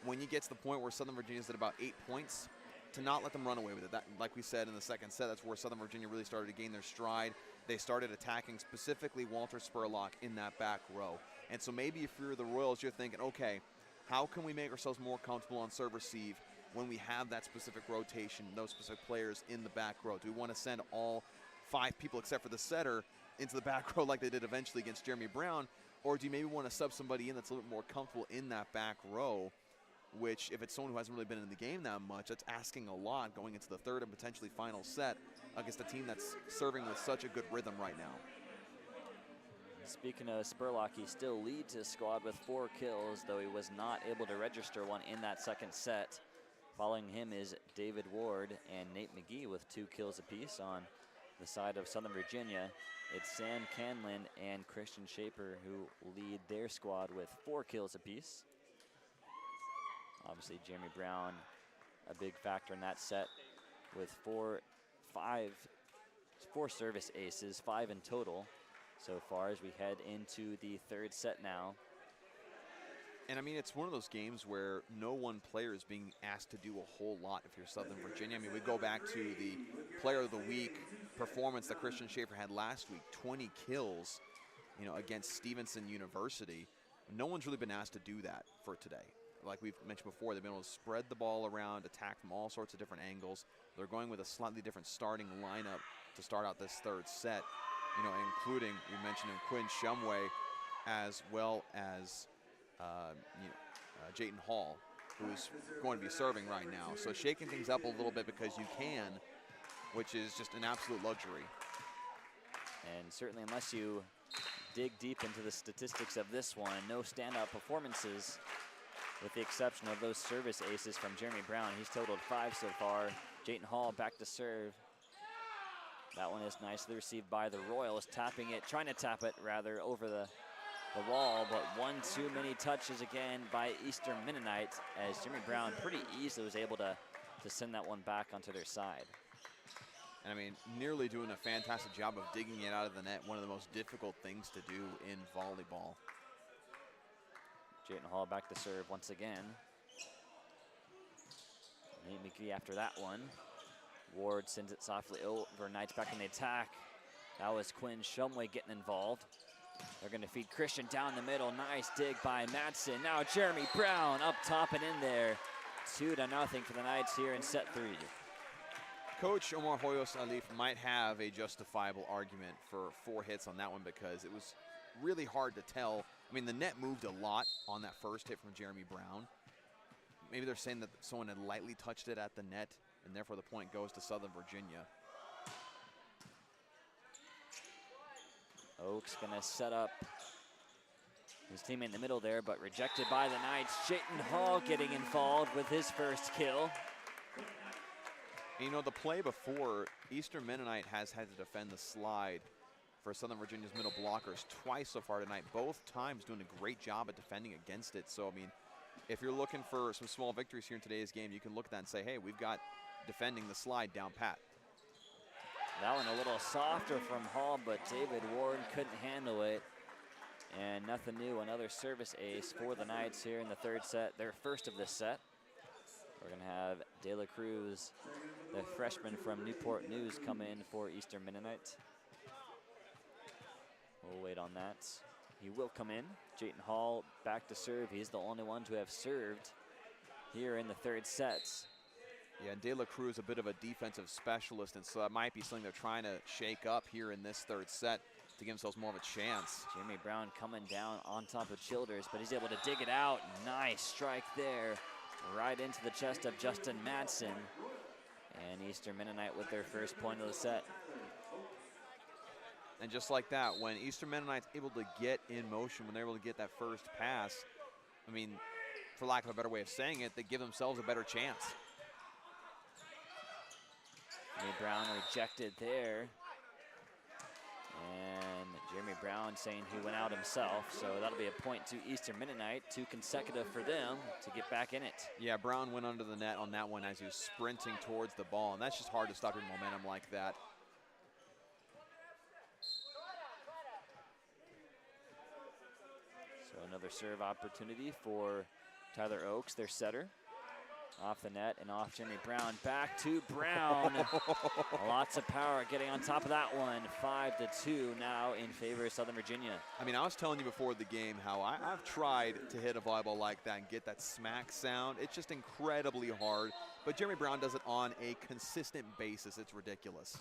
when you get to the point where Southern Virginia's at about 8 points, to not let them run away with it. That, like we said in the second set, that's where Southern Virginia really started to gain their stride. They started attacking specifically Walter Spurlock in that back row. And so maybe if you're the Royals, you're thinking, okay, how can we make ourselves more comfortable on serve receive when we have that specific rotation, those specific players in the back row? Do we want to send all 5 people except for the setter into the back row like they did eventually against Jeremy Brown? Or do you maybe want to sub somebody in that's a little bit more comfortable in that back row, which if it's someone who hasn't really been in the game that much, that's asking a lot going into the third and potentially final set against a team that's serving with such a good rhythm right now. Speaking of Spurlock, he still leads his squad with 4 kills, though he was not able to register one in that second set. Following him is David Ward and Nate McGee with 2 kills apiece. On the side of Southern Virginia, it's Sam Canlin and Christian Shaper who lead their squad with 4 kills apiece. Obviously, Jeremy Brown, a big factor in that set with 4 service aces, 5 in total so far as we head into the third set now. And I mean, it's one of those games where no one player is being asked to do a whole lot if you're Southern Virginia. I mean, we go back to the Player of the Week performance that Christian Shaper had last week, 20 kills, against Stevenson University. No one's really been asked to do that for today. Like we've mentioned before, they've been able to spread the ball around, attack from all sorts of different angles. They're going with a slightly different starting lineup to start out this third set, including, we mentioned him, Quinn Shumway, as well as Jayton Hall, who's going to be serving right now. So shaking things up a little bit because you can, which is just an absolute luxury. And certainly unless you dig deep into the statistics of this one, no standout performances with the exception of those service aces from Jeremy Brown. He's totaled 5 so far. Jayton Hall back to serve. That one is nicely received by the Royals, trying to tap it rather over the wall, but one too many touches again by Eastern Mennonite as Jeremy Brown pretty easily was able to send that one back onto their side. And I mean, nearly doing a fantastic job of digging it out of the net, one of the most difficult things to do in volleyball. Jayton Hall back to serve once again. Nate McGee after that one. Ward sends it softly over. Knights back in the attack. That was Quinn Shumway getting involved. They're going to feed Christian down the middle. Nice dig by Madsen. Now Jeremy Brown up top and in there. 2-0 for the Knights here in set 3. Coach Omar Hoyos Alif might have a justifiable argument for 4 hits on that one because it was really hard to tell. I mean, the net moved a lot on that first hit from Jeremy Brown. Maybe they're saying that someone had lightly touched it at the net, and therefore the point goes to Southern Virginia. Oak's going to set up his teammate in the middle there, but rejected by the Knights. Jayton Hall getting involved with his first kill. And the play before, Eastern Mennonite has had to defend the slide for Southern Virginia's middle blockers twice so far tonight. Both times doing a great job at defending against it. So, I mean, if you're looking for some small victories here in today's game, you can look at that and say, hey, we've got defending the slide down pat. That one a little softer from Hall, but David Ward couldn't handle it. And nothing new, another service ace for the Knights here in the third set, their first of this set. We're going to have De La Cruz, the freshman from Newport News, come in for Eastern Mennonite. We'll wait on that. He will come in. Jayton Hall back to serve. He's the only one to have served here in the third set. Yeah, and De La Cruz a bit of a defensive specialist, and so that might be something they're trying to shake up here in this third set to give themselves more of a chance. Jeremy Brown coming down on top of Childers, but he's able to dig it out. Nice strike there, right into the chest of Justin Madsen. And Eastern Mennonite with their first point of the set. And just like that, when Eastern Mennonite's able to get in motion, when they're able to get that first pass, I mean, for lack of a better way of saying it, they give themselves a better chance. Jeremy Brown rejected there. And Jeremy Brown saying he went out himself, so that'll be a point to Eastern Mennonite, 2 consecutive for them to get back in it. Yeah, Brown went under the net on that one as he was sprinting towards the ball, and that's just hard to stop your momentum like that. So another serve opportunity for Tyler Oakes, their setter. Off the net and off Jeremy Brown. Back to Brown. Lots of power getting on top of that one. 5-2 now in favor of Southern Virginia. I mean, I was telling you before the game how I've tried to hit a volleyball like that and get that smack sound. It's just incredibly hard. But Jeremy Brown does it on a consistent basis. It's ridiculous.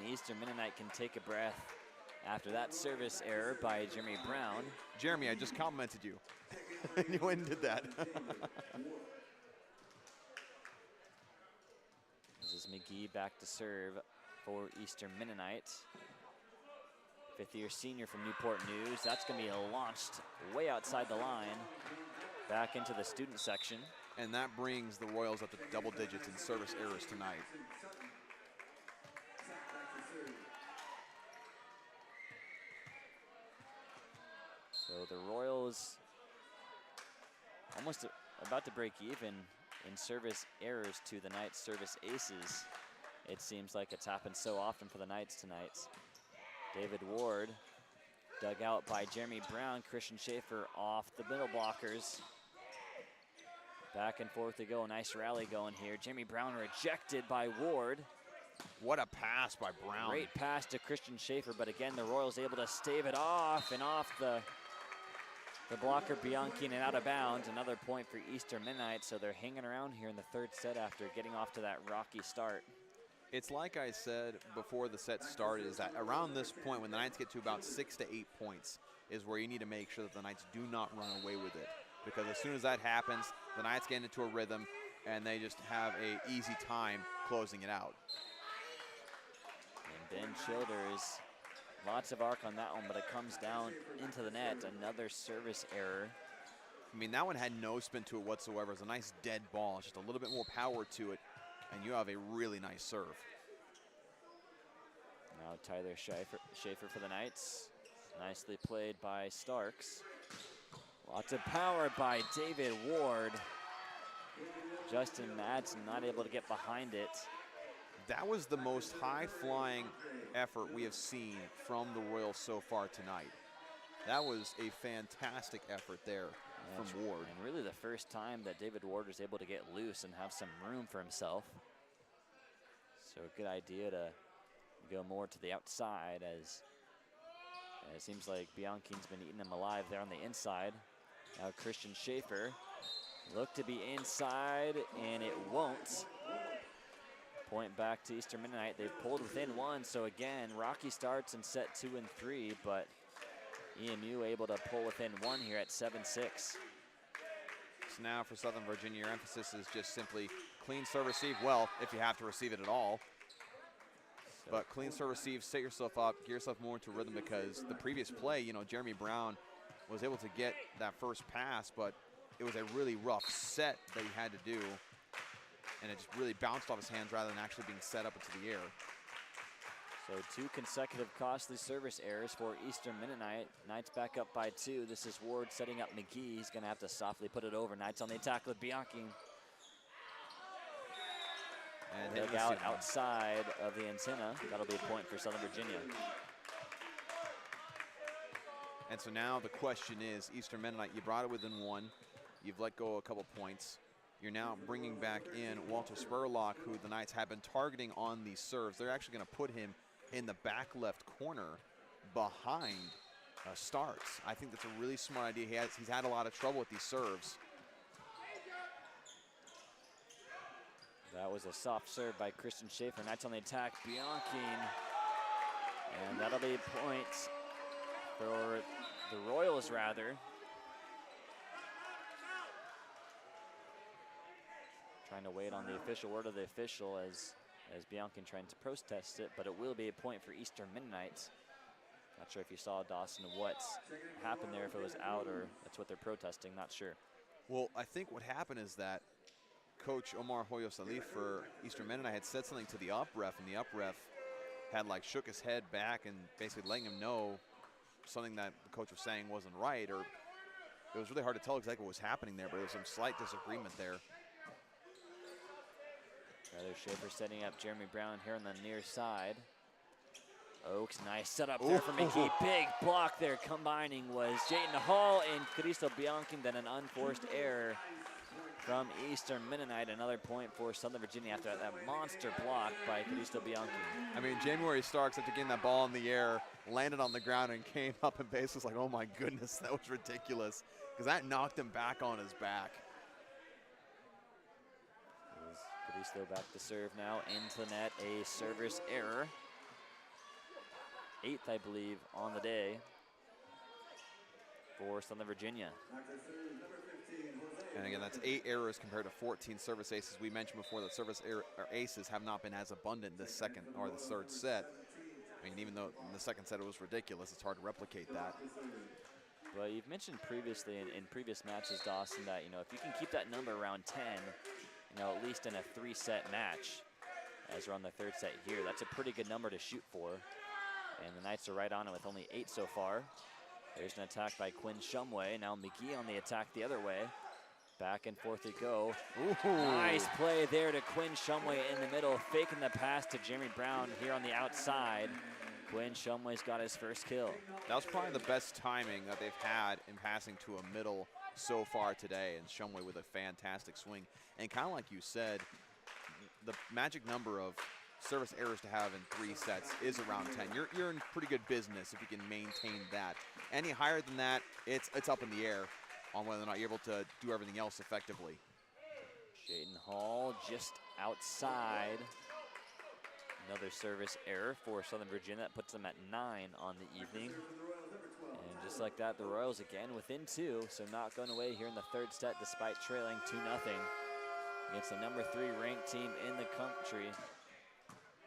And Eastern Mennonite can take a breath after that service error by Jeremy Brown. Jeremy, I just complimented you. And you went and did that. This is McGee back to serve for Eastern Mennonite. 5th-year senior from Newport News. That's going to be launched way outside the line, back into the student section. And that brings the Royals up to double digits in service errors tonight. So the Royals almost about to break even in service errors to the Knights' service aces. It seems like it's happened so often for the Knights tonight. David Ward dug out by Jeremy Brown. Christian Schaefer off the middle blockers. Back and forth they go. Nice rally going here. Jeremy Brown rejected by Ward. What a pass by Brown. Great pass to Christian Schaefer, but again, the Royals able to stave it off and off the blocker Bianchi and out of bounds. Another point for Eastern Mennonite, so they're hanging around here in the third set after getting off to that rocky start. It's like I said before the set started, is that around this point when the Knights get to about 6 to 8 points is where you need to make sure that the Knights do not run away with it. Because as soon as that happens, the Knights get into a rhythm and they just have an easy time closing it out. And Ben Childers, lots of arc on that one, but it comes down into the net. Another service error. I mean, that one had no spin to it whatsoever. It's a nice dead ball, just a little bit more power to it, and you have a really nice serve. Now Tyler Schaefer for the Knights. Nicely played by Starks. Lots of power by David Ward. Justin Madsen not able to get behind it. That was the most high-flying effort we have seen from the Royals so far tonight. That was a fantastic effort there from Ward. And really the first time that David Ward was able to get loose and have some room for himself. So a good idea to go more to the outside, as it seems like Bianchi's been eating him alive there on the inside. Now Christian Schaefer look to be inside, and it won't. Point back to Eastern Mennonite. They've pulled within one, so again, rocky starts in set 2 and 3, but EMU able to pull within one here at 7-6. So now for Southern Virginia, your emphasis is just simply clean serve receive. Well, if you have to receive it at all. But clean serve receive, set yourself up, get yourself more into rhythm, because the previous play, you know, Jeremy Brown was able to get that first pass, but it was a really rough set that he had to do. And it just really bounced off his hands rather than actually being set up into the air. So 2 consecutive costly service errors for Eastern Mennonite. Knights back up by 2. This is Ward setting up McGee. He's gonna have to softly put it over. Knights on the attack with Bianchi. And dug out outside of the antenna. That'll be a point for Southern Virginia. And so now the question is, Eastern Mennonite, you brought it within one. You've let go a couple points. You're now bringing back in Walter Spurlock, who the Knights have been targeting on these serves. They're actually going to put him in the back left corner behind Starks. I think that's a really smart idea. He's had a lot of trouble with these serves. That was a soft serve by Christian Schaefer. Knights on the attack, Bianchine. And that'll be points for the Royals, rather. Trying to wait on the official word of the official as Bianchine trying to protest it, but it will be a point for Eastern Mennonite. Not sure if you saw, Dawson, what's happened there, if it was out or that's what they're protesting, not sure. Well, I think what happened is that Coach Omar Hoyo Salif for Eastern Mennonite had said something to the up ref, and the up ref had like shook his head back and basically letting him know something that the coach was saying wasn't right, or it was really hard to tell exactly what was happening there, but there was some slight disagreement there. Tyler Schaefer setting up Jeremy Brown here on the near side. Oaks, nice setup there for McGee. Big block there. Combining was Jayton Hall and Cristo Bianchine, then an unforced error from Eastern Mennonite. Another point for Southern Virginia after that monster block by Cristo Bianchine. I mean, January Starks, after getting that ball in the air, landed on the ground and came up and base was like, oh my goodness, that was ridiculous. Because that knocked him back on his back. Cristo back to serve now into the net. A service error. 8th, I believe, on the day for Southern Virginia. And again, that's 8 errors compared to 14 service aces. We mentioned before that service aces have not been as abundant this second or the third set. I mean, even though in the second set it was ridiculous, it's hard to replicate that. Well, you've mentioned previously in previous matches, Dawson, that, you know, if you can keep that number around 10, you know, at least in a 3-set match, as we're on the 3rd set here, that's a pretty good number to shoot for. And the Knights are right on it with only 8 so far. There's an attack by Quinn Shumway. Now McGee on the attack the other way. Back and forth they go. Ooh. Nice play there to Quinn Shumway in the middle, faking the pass to Jeremy Brown here on the outside. Quinn Shumway's got his first kill. That was probably the best timing that they've had in passing to a middle so far today, and Shumway with a fantastic swing. And kind of like you said, the magic number of service errors to have in 3 sets is around 10. You're in pretty good business if you can maintain that. Any higher than that, it's up in the air on whether or not you're able to do everything else effectively. Jayden Hall just outside. Another service error for Southern Virginia. That puts them at 9 on the evening. And just like that, the Royals again within 2, so not going away here in the 3rd set despite trailing 2-0 against the number 3 ranked team in the country.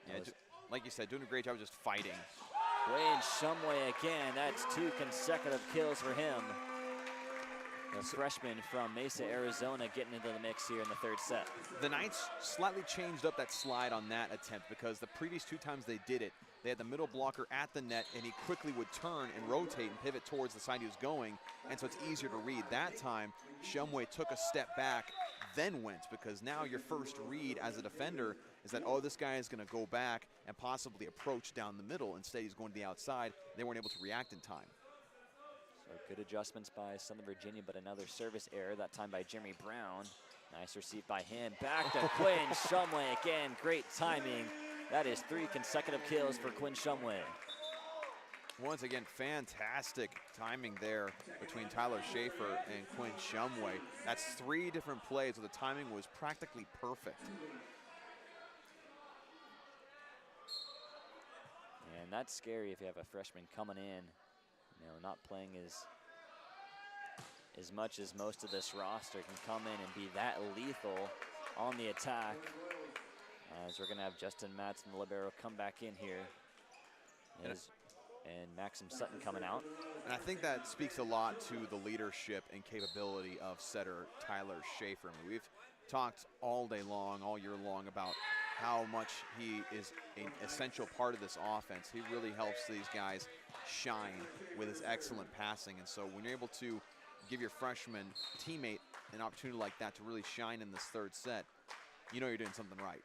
Yeah, like you said, doing a great job just fighting. Quinn Shumway again, that's 2 consecutive kills for him. The freshman from Mesa, Arizona, getting into the mix here in the 3rd set. The Knights slightly changed up that slide on that attempt because the previous 2 times they did it, they had the middle blocker at the net, and he quickly would turn and rotate and pivot towards the side he was going, and so it's easier to read. That time, Shumway took a step back, then went, because now your first read as a defender is that, oh, this guy is going to go back and possibly approach down the middle. Instead, he's going to the outside. They weren't able to react in time. So good adjustments by Southern Virginia, but another service error, that time by Jeremy Brown. Nice receive by him. Back to Quinn Shumway again. Great timing. That is 3 consecutive kills for Quinn Shumway. Once again, fantastic timing there between Tyler Schaefer and Quinn Shumway. That's 3 different plays where the timing was practically perfect. And that's scary if you have a freshman coming in, you know, not playing as much as most of this roster, can come in and be that lethal on the attack. As we're going to have Justin Matson, the libero, come back in here. And Maxim Sutton coming out. And I think that speaks a lot to the leadership and capability of setter Tyler Schaefer. I mean, we've talked all day long, all year long, about how much he is an essential part of this offense. He really helps these guys shine with his excellent passing. And so when you're able to give your freshman teammate an opportunity like that to really shine in this 3rd set, you know you're doing something right.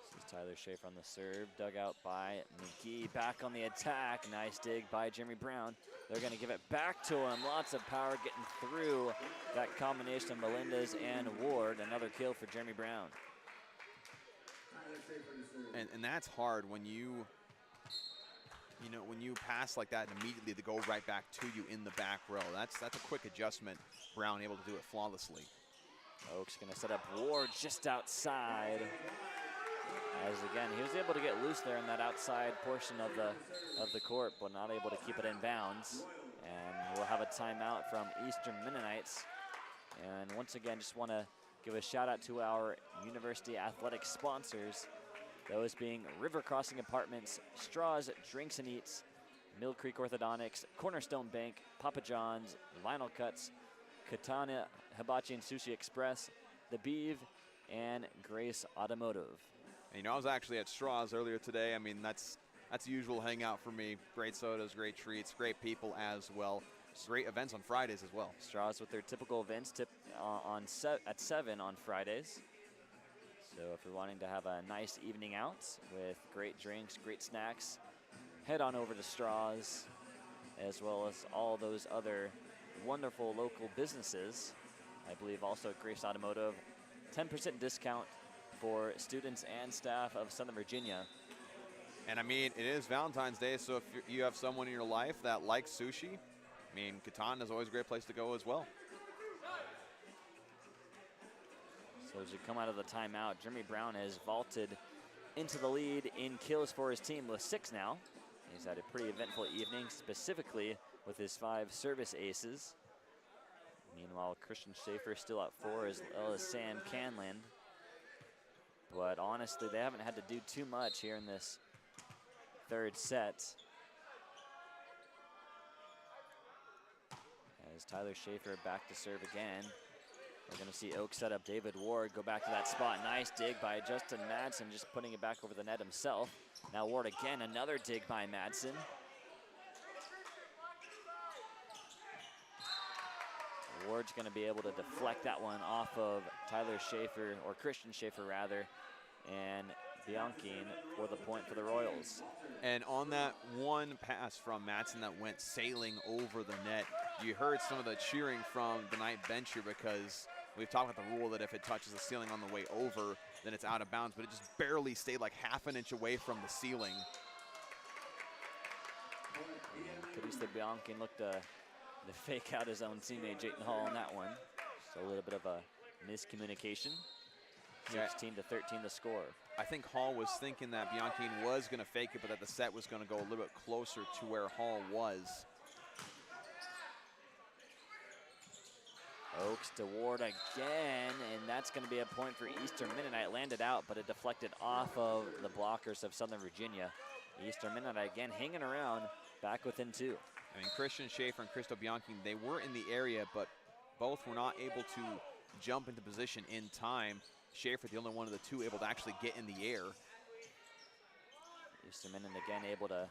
This is Tyler Schaefer on the serve, dug out by McGee, back on the attack. Nice dig by Jeremy Brown. They're gonna give it back to him. Lots of power getting through that combination of Melendez and Ward. Another kill for Jeremy Brown. And that's hard when you know, when you pass like that and immediately they go right back to you in the back row. That's a quick adjustment. Brown able to do it flawlessly. Oaks gonna set up Ward just outside. As again, he was able to get loose there in that outside portion of the court, but not able to keep it in bounds. And we'll have a timeout from Eastern Mennonites. And once again, just want to give a shout out to our university athletic sponsors, those being River Crossing Apartments, Straws Drinks and Eats, Mill Creek Orthodontics, Cornerstone Bank, Papa John's, Vinyl Cuts, Katana Hibachi and Sushi Express, The Beeve, and Grace Automotive. And, you know, I was actually at Straws earlier today. I mean, that's the usual hangout for me. Great sodas, great treats, great people as well. Great events on Fridays as well. Straws with their typical events at 7 on Fridays. So if you're wanting to have a nice evening out with great drinks, great snacks, head on over to Straws, as well as all those other wonderful local businesses. I believe also Grace Automotive, 10% discount for students and staff of Southern Virginia. And I mean, it is Valentine's Day, so if you have someone in your life that likes sushi, I mean, Katana is always a great place to go as well. So as you come out of the timeout, Jeremy Brown has vaulted into the lead in kills for his team with 6 now. He's had a pretty eventful evening, specifically with his 5 service aces. Meanwhile, Christian Schaefer still at 4, as well as Sam Canland. But honestly, they haven't had to do too much here in this 3rd set. As Tyler Schaefer back to serve again. We're gonna see Oak set up David Ward, go back to that spot. Nice dig by Justin Madsen, just putting it back over the net himself. Now Ward again, another dig by Madsen. Ward's gonna be able to deflect that one off of Tyler Schaefer, or Christian Schaefer rather, and Bianchine for the point for the Royals. And on that one pass from Madsen that went sailing over the net, you heard some of the cheering from the night bench here, because we've talked about the rule that if it touches the ceiling on the way over, then it's out of bounds, but it just barely stayed like half an inch away from the ceiling. Kalista Bianchine looked to fake out his own teammate Jayton Hall on that one. So a little bit of a miscommunication. 16 to 13 the score. I think Hall was thinking that Bianchine was going to fake it, but that the set was going to go a little bit closer to where Hall was. Oaks to Ward again, and that's going to be a point for Eastern Mennonite. Landed out, but it deflected off of the blockers of Southern Virginia. Eastern Mennonite again hanging around, back within 2. I mean, Christian Schaefer and Christo Bianchine, they were in the area, but both were not able to jump into position in time. Schaefer, the only one of the 2 able to actually get in the air. Eastern Mennonite again able to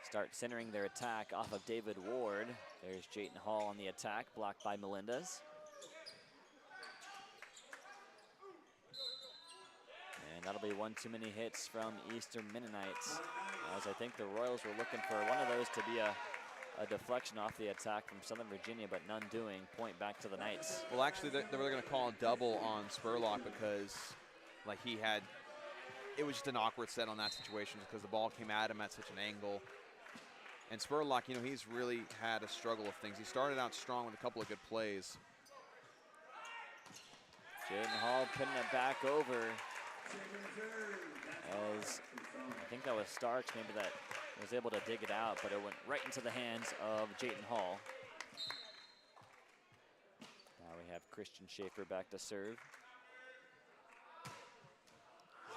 start centering their attack off of David Ward. There's Jayton Hall on the attack, blocked by Melendez. And that'll be one too many hits from Eastern Mennonites, as I think the Royals were looking for one of those to be a deflection off the attack from Southern Virginia, but none doing. Point back to the Knights. Well, actually, they were going to call a double on Spurlock because, like, it was just an awkward set on that situation because the ball came at him at such an angle. And Spurlock, you know, he's really had a struggle of things. He started out strong with a couple of good plays. Jayden Hall putting it back over, as I think that was Starks maybe that was able to dig it out, but it went right into the hands of Jayden Hall. Now we have Christian Schaefer back to serve.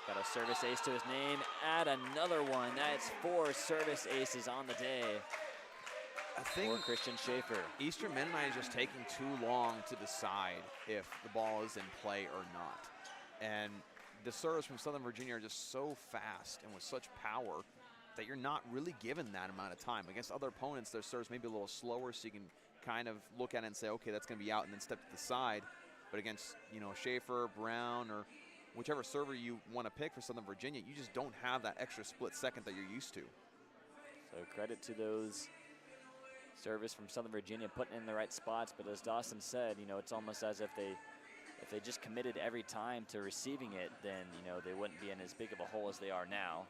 Got a service ace to his name. Add another one. That's 4 service aces on the day. I think for Christian Schaefer. Eastern Mennonite is just taking too long to decide if the ball is in play or not. And the serves from Southern Virginia are just so fast and with such power that you're not really given that amount of time. Against other opponents, their serves may be a little slower, so you can kind of look at it and say, okay, that's going to be out, and then step to the side. But against, you know, Schaefer, Brown, or whichever server you want to pick for Southern Virginia, you just don't have that extra split second that you're used to. So credit to those service from Southern Virginia putting in the right spots, but as Dawson said, you know, it's almost as if they just committed every time to receiving it, then, you know, they wouldn't be in as big of a hole as they are now.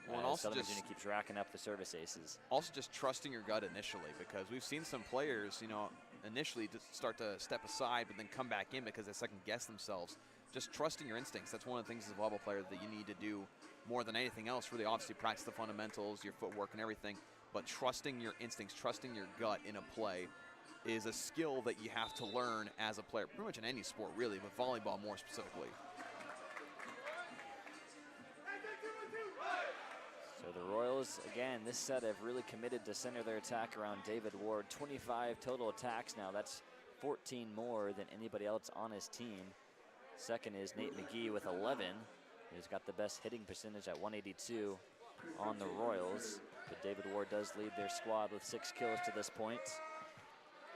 Well, and also Southern Virginia keeps racking up the service aces. Also just trusting your gut initially, because we've seen some players, you know, initially just start to step aside but then come back in because they second guess themselves. Just trusting your instincts. That's one of the things as a volleyball player that you need to do more than anything else. Really, obviously practice the fundamentals, your footwork and everything, but trusting your instincts, trusting your gut in a play is a skill that you have to learn as a player, pretty much in any sport really, but volleyball more specifically. So the Royals, again, this set have really committed to center their attack around David Ward. 25 total attacks now. That's 14 more than anybody else on his team. Second is Nate McGee with 11. He's got the best hitting percentage at 182 on the Royals. But David Ward does lead their squad with 6 kills to this point.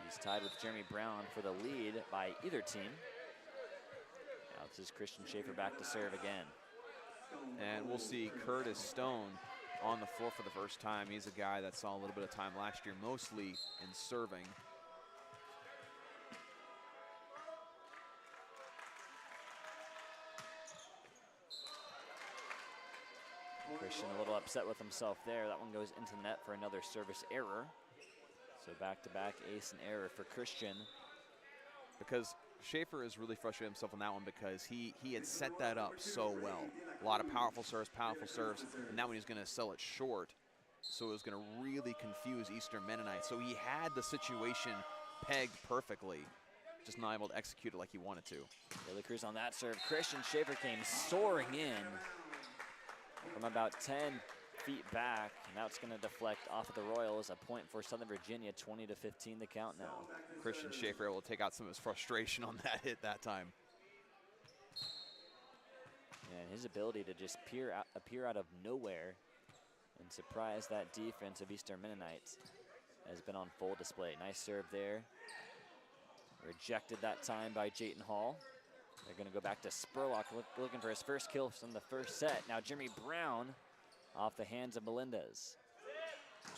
He's tied with Jeremy Brown for the lead by either team. Now this is Christian Schaefer back to serve again. And we'll see Curtis Stone on the floor for the first time. He's a guy that saw a little bit of time last year, mostly in serving. Christian a little upset with himself there. That one goes into the net for another service error. So back-to-back ace and error for Christian. Because Schaefer has really frustrated himself on that one because he had set that up so well. A lot of powerful serves, and that one he's going to sell it short. So it was going to really confuse Eastern Mennonite. So he had the situation pegged perfectly, just not able to execute it like he wanted to. De La Cruz on that serve. Christian Schaefer came soaring in from about 10 feet back. Now it's going to deflect off of the Royals. A point for Southern Virginia, 20-15 the count now. Christian Schaefer able to take out some of his frustration on that hit that time. And his ability to just appear out of nowhere and surprise that defense of Eastern Mennonite has been on full display. Nice serve there. Rejected that time by Jayton Hall. They're going to go back to Spurlock looking for his first kill from the first set. Now Jeremy Brown off the hands of Melendez.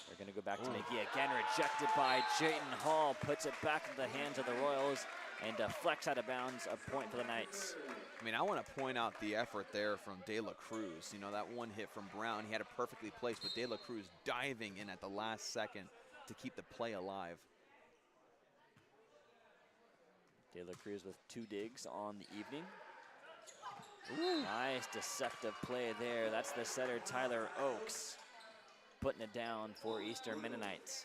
They're going to go back to McGee again, rejected by Jayton Hall. Puts it back into the hands of the Royals and deflects out of bounds. A point for the Knights. I mean, I want to point out the effort there from De La Cruz. You know, that one hit from Brown, he had it perfectly placed, but De La Cruz diving in at the last second to keep the play alive. De La Cruz with 2 digs on the evening. Ooh. Nice deceptive play there. That's the setter, Tyler Oakes, putting it down for Eastern Mennonites.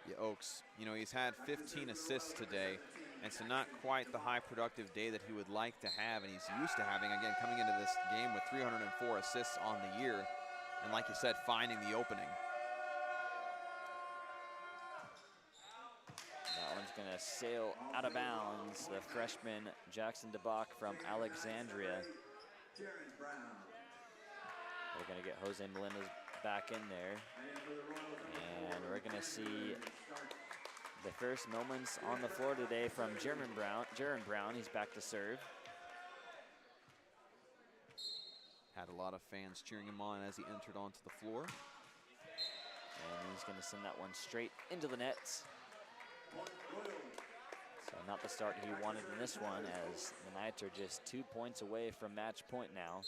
Yeah, Oakes, you know, he's had 15 assists today, and so not quite the high productive day that he would like to have, and he's used to having, again, coming into this game with 304 assists on the year, and like you said, finding the opening. That one's gonna sail out of bounds. The freshman Jackson DeBach from Alexandria. We're gonna get Jose Melendez back in there. And we're gonna see the first moments on the floor today from Jaron Brown. He's back to serve. Had a lot of fans cheering him on as he entered onto the floor. And he's gonna send that one straight into the net. So not the start he wanted in this one, as the Knights are just 2 points away from match point now.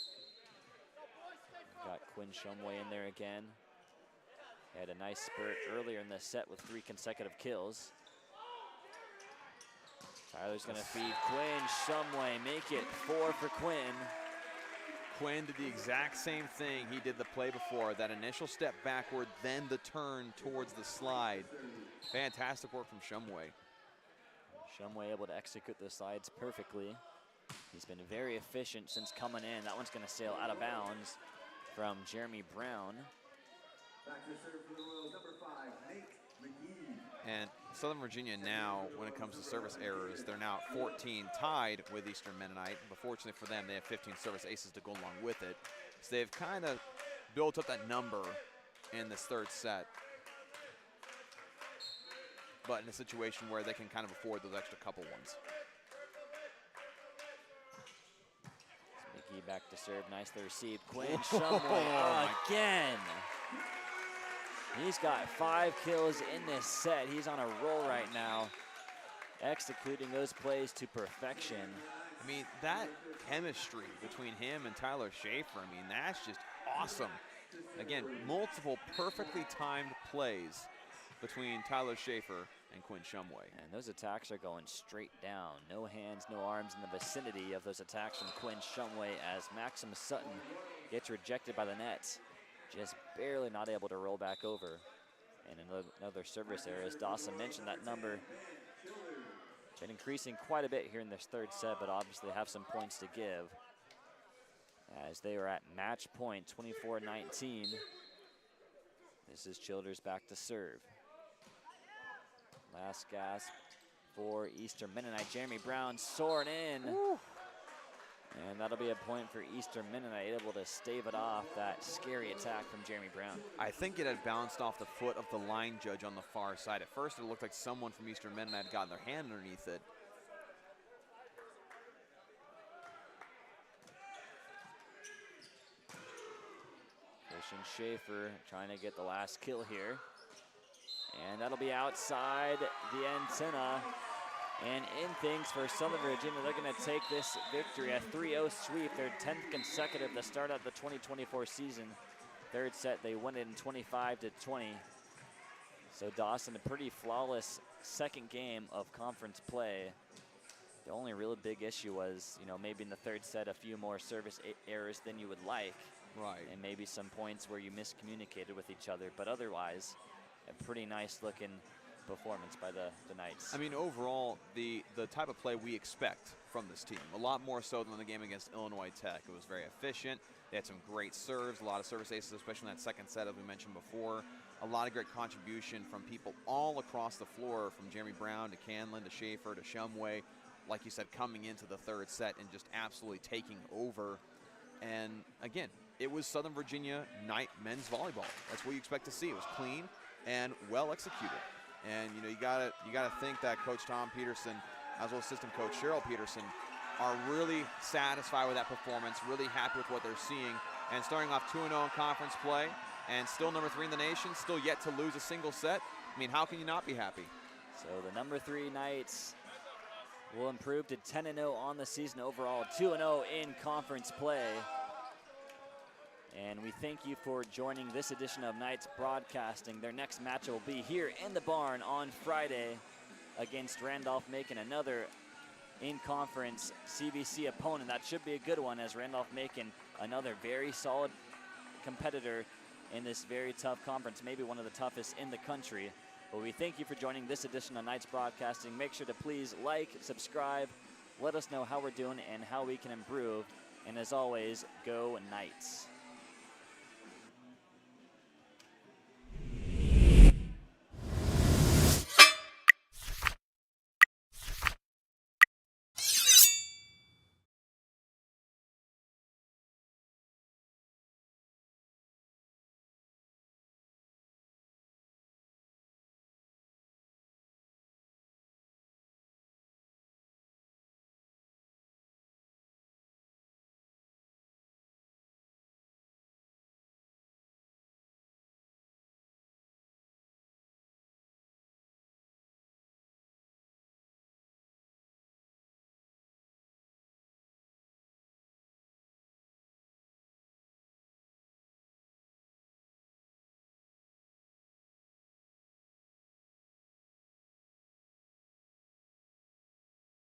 We've got Quinn Shumway in there again. He had a nice spurt earlier in the set with 3 consecutive kills. Tyler's gonna feed Quinn. Shumway, make it 4 for Quinn. Quinn did the exact same thing he did the play before. That initial step backward, then the turn towards the slide. Fantastic work from Shumway. Shumway able to execute the slides perfectly. He's been very efficient since coming in. That one's gonna sail out of bounds from Jeremy Brown. Back to serve for the Royals, number 5, Nate McGee. And Southern Virginia now, when it comes to service errors, they're now at 14, tied with Eastern Mennonite. But fortunately for them, they have 15 service aces to go along with it. So they've kind of built up that number in this third set. But in a situation where they can kind of afford those extra couple ones. McGee back to serve, nicely received. Quinn Shumway again. He's got 5 kills in this set. He's on a roll right now, executing those plays to perfection. I mean, that chemistry between him and Tyler Schaefer, I mean, that's just awesome. Again, multiple perfectly timed plays between Tyler Schaefer and Quinn Shumway. And those attacks are going straight down. No hands, no arms in the vicinity of those attacks from Quinn Shumway as Maxim Sutton gets rejected by the net. Just barely not able to roll back over. And another service error, as Dawson mentioned, that number been increasing quite a bit here in this third set, but obviously have some points to give as they are at match point, 24-19. This is Childers back to serve. Last gasp for Eastern Mennonite. Jeremy Brown soaring in. Woo. And that'll be a point for Eastern Mennonite, able to stave it off, that scary attack from Jeremy Brown. I think it had bounced off the foot of the line judge on the far side. At first, it looked like someone from Eastern Mennonite had gotten their hand underneath it. Christian Schaefer trying to get the last kill here. And that'll be outside the antenna. And in things for Southern Virginia, they're going to take this victory, a 3-0 sweep, their 10th consecutive to start out the 2024 season. Third set, they win it in 25-20. So Dawson, a pretty flawless second game of conference play. The only real big issue was, you know, maybe in the third set, a few more service errors than you would like. Right. And maybe some points where you miscommunicated with each other. But otherwise, a pretty nice looking performance by the Knights. I mean, overall, the type of play we expect from this team, a lot more so than the game against Illinois Tech. It was very efficient. They had some great serves, a lot of service aces, especially in that second set, as we mentioned before. A lot of great contribution from people all across the floor, from Jeremy Brown to Canlin to Schaefer to Shumway. Like you said, coming into the third set and just absolutely taking over. And again, it was Southern Virginia night men's volleyball. That's what you expect to see. It was clean and well executed. And you know, you gotta think that Coach Tom Peterson, as well as assistant coach Cheryl Peterson, are really satisfied with that performance, really happy with what they're seeing, and starting off 2-0 in conference play, and still number 3 in the nation, still yet to lose a single set. I mean, how can you not be happy? So the number 3 Knights will improve to 10-0 on the season overall, 2-0 in conference play. And we thank you for joining this edition of Knights Broadcasting. Their next match will be here in the barn on Friday against Randolph-Macon, another in-conference CVC opponent. That should be a good one, as Randolph-Macon, another very solid competitor in this very tough conference, maybe one of the toughest in the country. But we thank you for joining this edition of Knights Broadcasting. Make sure to please like, subscribe, let us know how we're doing and how we can improve. And as always, go Knights.